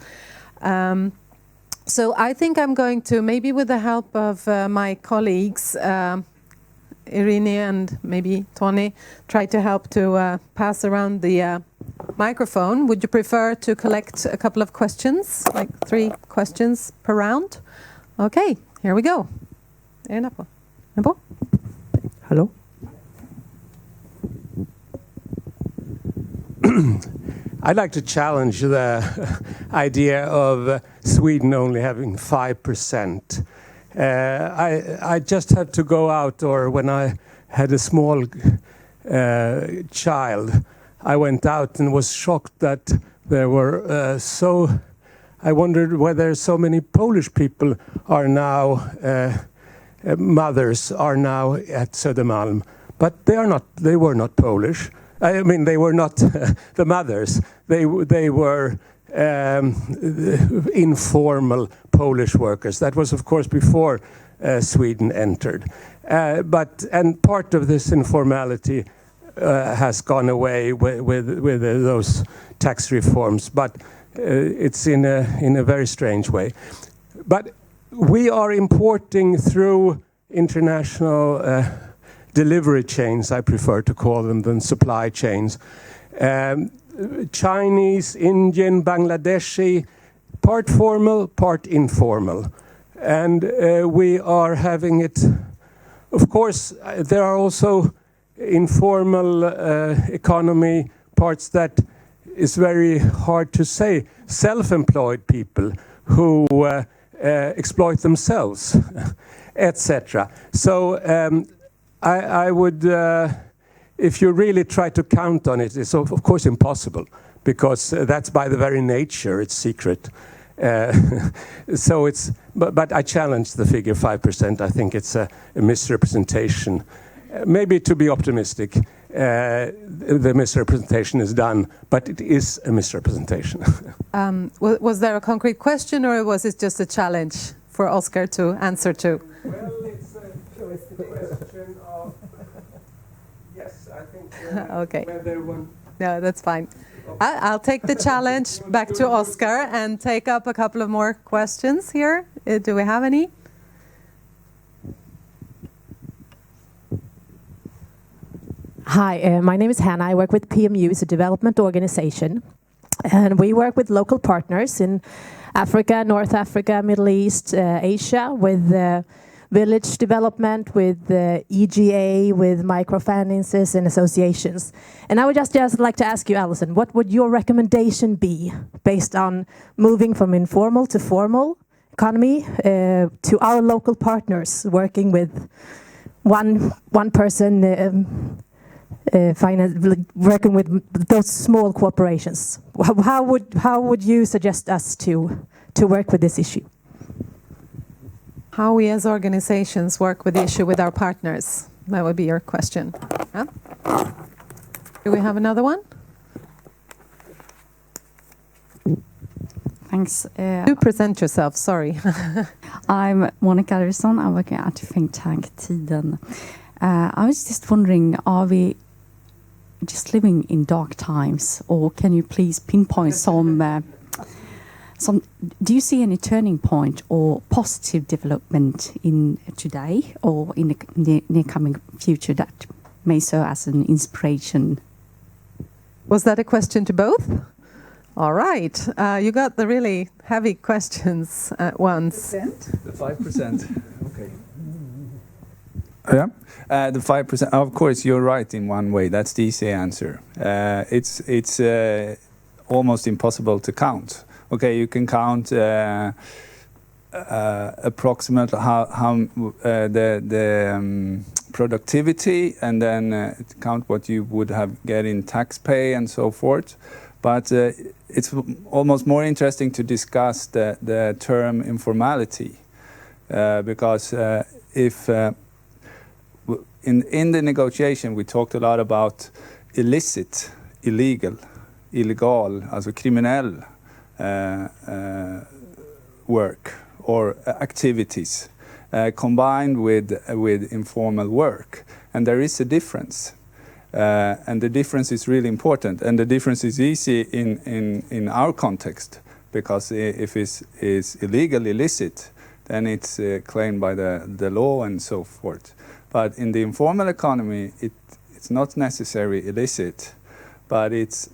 So I think I'm going to, maybe with the help of my colleagues, Irene and maybe Tony, try to help to pass around the microphone. Would you prefer to collect a couple of questions, like 3 questions per round? Okay, here we go. Hello. I'd like to challenge the idea of Sweden only having 5%. I just had to go out, or when I had a small child, I went out and was shocked that there were I wondered whether so many Polish people are now mothers are now at Södermalm, but they were not Polish. I mean, they were not the mothers. They were informal Polish workers. That was, of course, before Sweden entered. And part of this informality has gone away with those tax reforms, but it's in a very strange way. But we are importing through international delivery chains, I prefer to call them, than supply chains. Chinese, Indian, Bangladeshi, part formal, part informal. And we are having it, of course, there are also informal economy parts that is very hard to say. Self-employed people who exploit themselves, etc. So I would, if you really try to count on it, it's of course impossible, because that's by the very nature, it's secret. So it's, but I challenge the figure 5%. I think it's a misrepresentation. Maybe to be optimistic, the misrepresentation is done, but it is a misrepresentation. Was there a concrete question, or was it just a challenge for Oscar to answer to? Well, it's a question of... Yes, I think... Okay. Whether one... No, that's fine. I'll take the challenge back to Oscar and take up a couple of more questions here. Do we have any? Hi, my name is Hannah. I work with PMU, it's a development organization. And we work with local partners in Africa, North Africa, Middle East, Asia, with village development, with EGA, with microfinances and associations. And I would just like to ask you, Alison, what would your recommendation be based on moving from informal to formal economy to our local partners, working with one person working with those small corporations? How would you suggest us to work with this issue? how we as organizations work with the issue with our partners. That would be your question. Yeah? Do we have another one? Thanks. Do present yourself, sorry. I'm Monica Alison. I'm working at think tank Tiden. I was just wondering, are we just living in dark times, or can you please pinpoint some do you see any turning point or positive development in today or in the near coming future that may serve as an inspiration? Was that a question to both? All right. You got the really heavy questions at once. The 5%. Okay. Yeah, the 5%. Of course, you're right in one way. That's the easy answer. It's almost impossible to count. Okay, you can count approximately how the productivity, and then count what you would have get in tax pay and so forth. But it's almost more interesting to discuss the term informality, because if in the negotiation we talked a lot about illicit, illegal, illegal, also kriminell work or activities combined with informal work, and there is a difference. And the difference is really important, and the difference is easy in our context, because if it's illegal, illicit, then it's claimed by the law and so forth. But in the informal economy, it's not necessarily illicit, but it's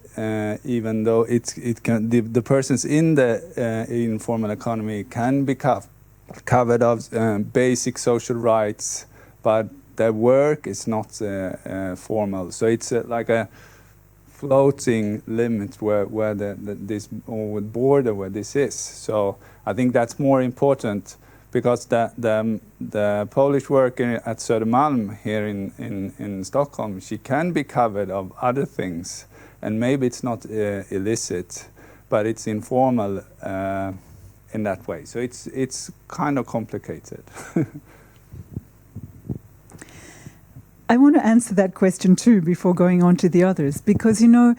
even though the persons in the informal economy can be covered of basic social rights, but their work is not formal. So it's like a floating limit where this or border where this is. So I think that's more important, because the Polish worker at Södermalm here in Stockholm, she can be covered of other things, and maybe it's not illicit, but it's informal in that way. So it's kind of complicated. I want to answer that question too before going on to the others, because, you know,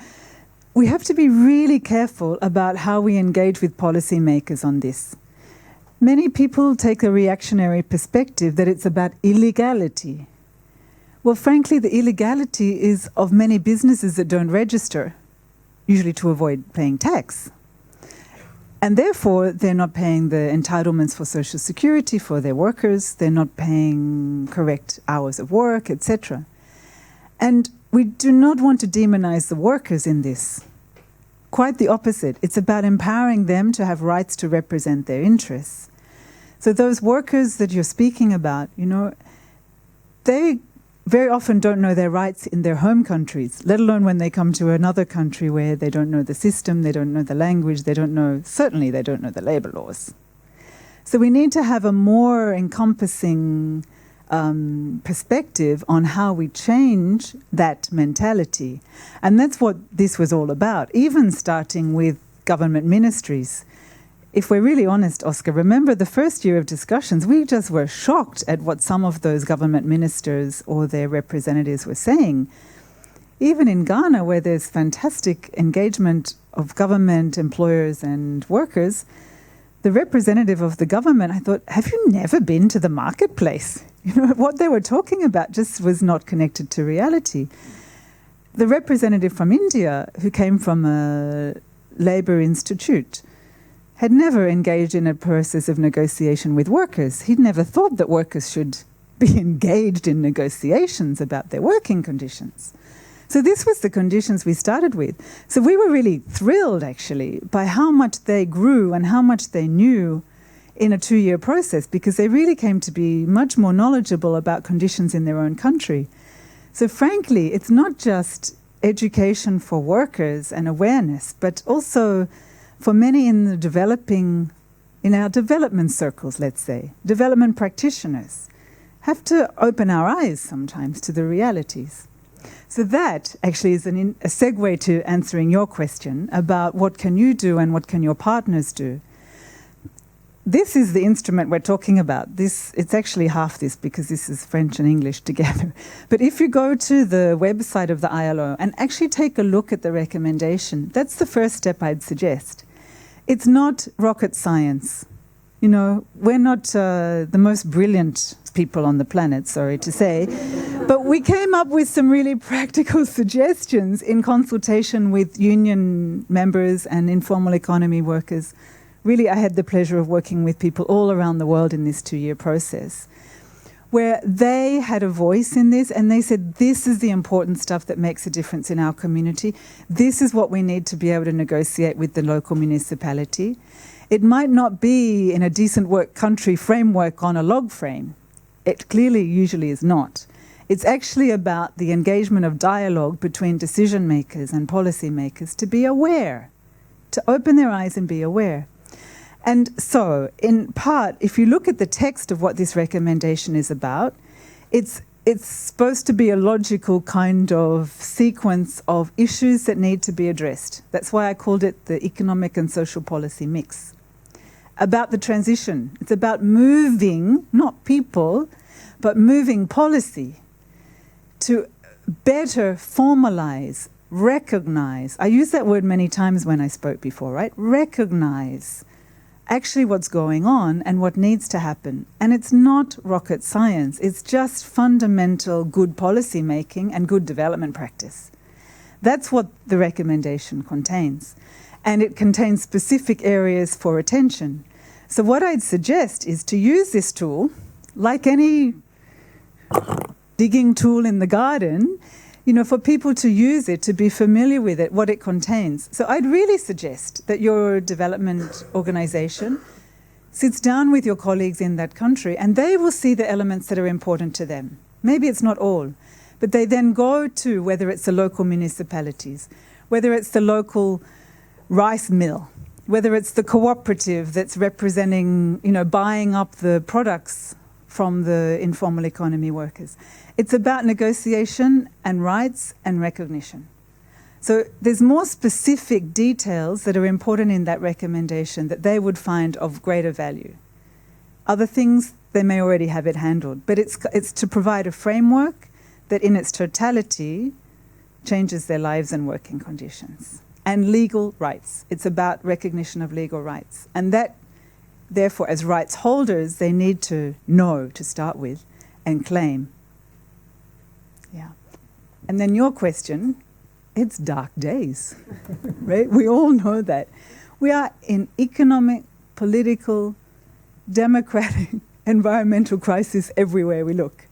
we have to be really careful about how we engage with policymakers on this. Many people take a reactionary perspective that it's about illegality. Well, frankly, the illegality is of many businesses that don't register, usually to avoid paying tax. And therefore, they're not paying the entitlements for social security for their workers, they're not paying correct hours of work, etc. And we do not want to demonize the workers in this. Quite the opposite. It's about empowering them to have rights to represent their interests. So those workers that you're speaking about, you know, they very often don't know their rights in their home countries, let alone when they come to another country where they don't know the system, they don't know the language, certainly they don't know the labor laws. So we need to have a more encompassing perspective on how we change that mentality. And that's what this was all about, even starting with government ministries. If we're really honest, Oscar, remember the first year of discussions, we just were shocked at what some of those government ministers or their representatives were saying. Even in Ghana, where there's fantastic engagement of government, employers and workers, the representative of the government, I thought, have you never been to the marketplace? You know, what they were talking about just was not connected to reality. The representative from India, who came from a labor institute, had never engaged in a process of negotiation with workers. He'd never thought that workers should be engaged in negotiations about their working conditions. So this was the conditions we started with. So we were really thrilled, actually, by how much they grew and how much they knew in a 2-year process, because they really came to be much more knowledgeable about conditions in their own country. So frankly, it's not just education for workers and awareness, but also for many in our development circles, let's say, development practitioners, have to open our eyes sometimes to the realities. So that actually is a segue to answering your question about what can you do and what can your partners do. this is the instrument we're talking about. It's actually half this because this is French and English together. But if you go to the website of the ILO and actually take a look at the recommendation, that's the first step I'd suggest. It's not rocket science. You know, we're not the most brilliant people on the planet, sorry to say, but we came up with some really practical suggestions in consultation with union members and informal economy workers. Really, I had the pleasure of working with people all around the world in this 2-year process, where they had a voice in this and they said, this is the important stuff that makes a difference in our community. This is what we need to be able to negotiate with the local municipality. It might not be in a decent work country framework on a log frame. It clearly usually is not. It's actually about the engagement of dialogue between decision makers and policy makers to be aware, to open their eyes and be aware. And so, in part, if you look at the text of what this recommendation is about, it's supposed to be a logical kind of sequence of issues that need to be addressed. That's why I called it the economic and social policy mix. About the transition. It's about moving, not people, but moving policy to better formalize, recognize. I used that word many times when I spoke before, right? Recognize actually what's going on and what needs to happen. And it's not rocket science. It's just fundamental good policy making and good development practice. That's what the recommendation contains. And it contains specific areas for attention. So what I'd suggest is to use this tool, like any digging tool in the garden, you know, for people to use it, to be familiar with it, what it contains. So I'd really suggest that your development organization sits down with your colleagues in that country and they will see the elements that are important to them. Maybe it's not all, but they then go to, whether it's the local municipalities, whether it's the local rice mill, whether it's the cooperative that's representing, you know, buying up the products from the informal economy workers. It's about negotiation and rights and recognition. So there's more specific details that are important in that recommendation that they would find of greater value. Other things, they may already have it handled, but it's to provide a framework that in its totality changes their lives and working conditions. And legal rights. It's about recognition of legal rights. And that, therefore, as rights holders, they need to know to start with and claim. Yeah. And then your question, it's dark days, right? We all know that. We are in economic, political, democratic, environmental crisis everywhere we look.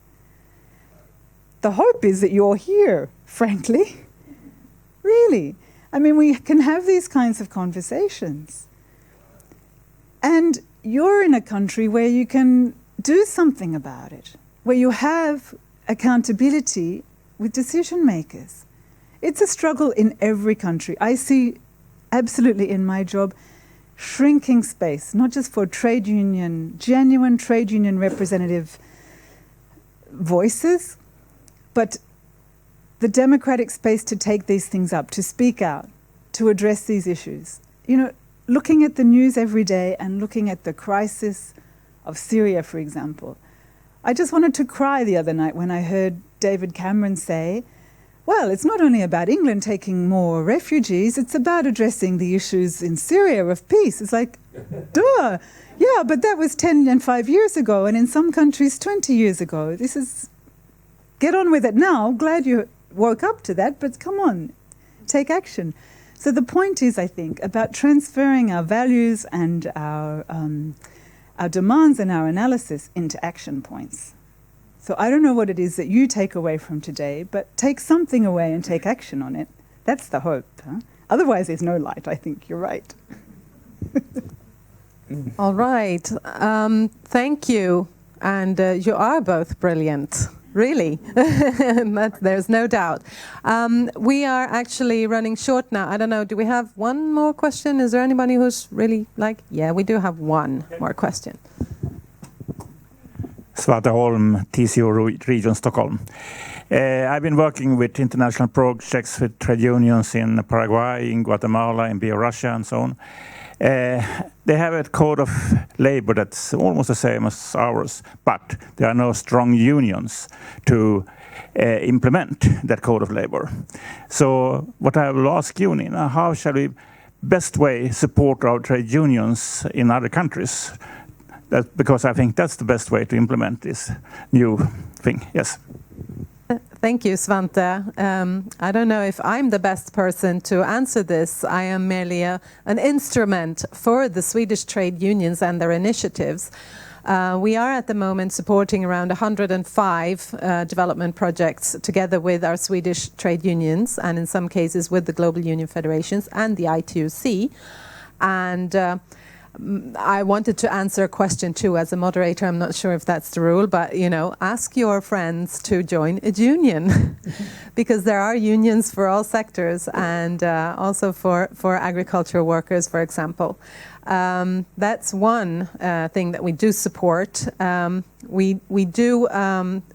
The hope is that you're here, frankly. Really. I mean, we can have these kinds of conversations. And you're in a country where you can do something about it, where you have accountability with decision makers. It's a struggle in every country. I see absolutely in my job shrinking space, not just for trade union, genuine trade union representative voices, but the democratic space to take these things up, to speak out, to address these issues. You know, looking at the news every day and looking at the crisis of Syria, for example. I just wanted to cry the other night when I heard David Cameron say, well, it's not only about England taking more refugees, it's about addressing the issues in Syria of peace. It's like, duh. Yeah, but that was 10 and 5 years ago, and in some countries 20 years ago. This is, get on with it now. Glad you woke up to that, but come on, take action. So the point is, I think, about transferring our values and our demands and our analysis into action points. So I don't know what it is that you take away from today, but take something away and take action on it. That's the hope. Huh? Otherwise, there's no light. I think you're right. All right. Thank you. And you are both brilliant. Really, there's no doubt. We are actually running short now. I don't know, do we have one more question? Is there anybody who's really like, yeah, we do have one more question. Svante Holm, TCO Region Stockholm. I've been working with international projects with trade unions in Paraguay, in Guatemala, in Belarus, and so on. They have a code of labor that's almost the same as ours, but there are no strong unions to implement that code of labor. So what I will ask you, Nina, how shall we best way support our trade unions in other countries? Because I think that's the best way to implement this new thing. Yes. Thank you, Svante. I don't know if I'm the best person to answer this. I am merely an instrument for the Swedish trade unions and their initiatives. We are at the moment supporting around 105 development projects together with our Swedish trade unions, and in some cases with the global union federations and the ITUC. And I wanted to answer a question too as a moderator. I'm not sure if that's the rule, but ask your friends to join a union because there are unions for all sectors, and also for agricultural workers, for example. That's one thing that we do support. We do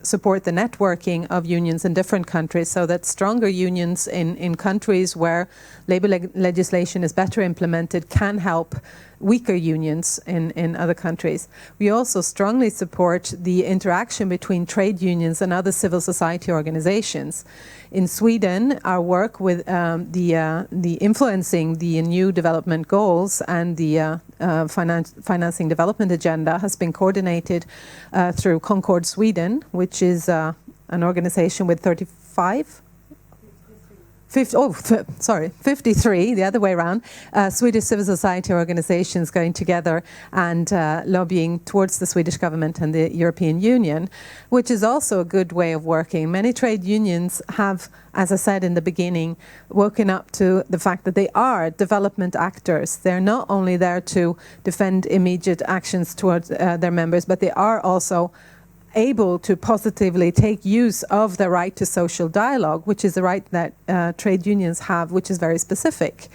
support the networking of unions in different countries, so that stronger unions in countries where labor legislation is better implemented can help weaker unions in other countries. We also strongly support the interaction between trade unions and other civil society organizations. In Sweden, our work with the influencing the new development goals and the financing development agenda has been coordinated through Concord Sweden, which is an organization with 53, the other way around, Swedish civil society organizations going together and lobbying towards the Swedish government and the European Union, which is also a good way of working. Many trade unions have, as I said in the beginning, woken up to the fact that they are development actors. They're not only there to defend immediate actions towards their members, but they are also able to positively take use of the right to social dialogue, which is a right that trade unions have, which is very specific.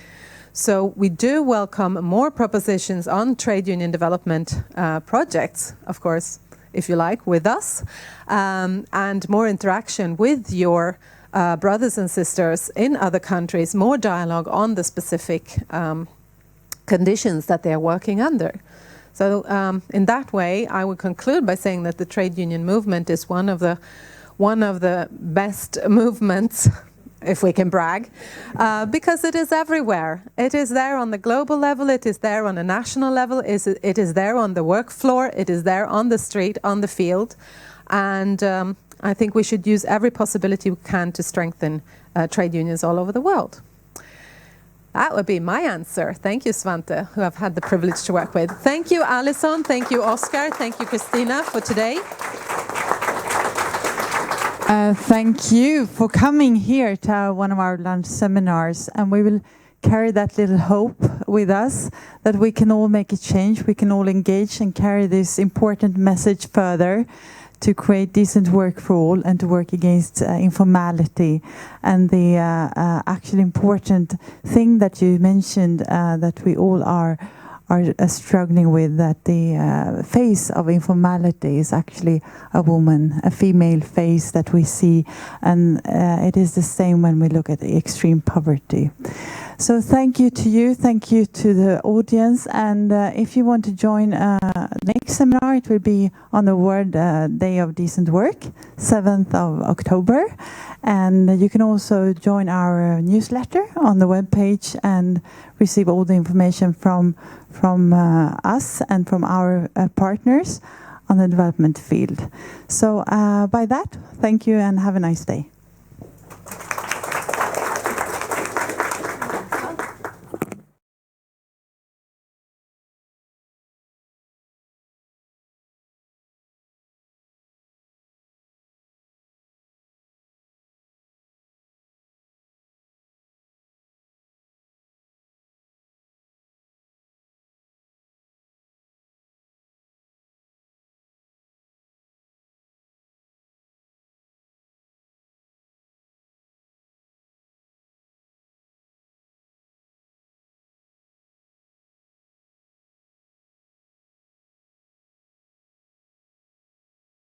So we do welcome more propositions on trade union development projects, of course, if you like, with us, and more interaction with your brothers and sisters in other countries, more dialogue on the specific conditions that they are working under. So in that way, I would conclude by saying that the trade union movement is one of the best movements, if we can brag, because it is everywhere. It is there on the global level, it is there on a national level, it is there on the work floor, it is there on the street, on the field. And I think we should use every possibility we can to strengthen trade unions all over the world. That would be my answer. Thank you, Svante, who I've had the privilege to work with. Thank you, Alison. Thank you, Oscar. Thank you, Christina, for today. Thank you for coming here to one of our lunch seminars. And we will carry that little hope with us that we can all make a change. We can all engage and carry this important message further to create decent work for all and to work against informality. And the actually important thing that you mentioned that we all are struggling with, that the face of informality is actually a woman, a female face that we see, and it is the same when we look at extreme poverty. So thank you to you, thank you to the audience, and if you want to join next seminar, it will be on the World Day of Decent Work, 7th of October, and you can also join our newsletter on the webpage and receive all the information from us and from our partners on the development field. So by that, thank you and have a nice day.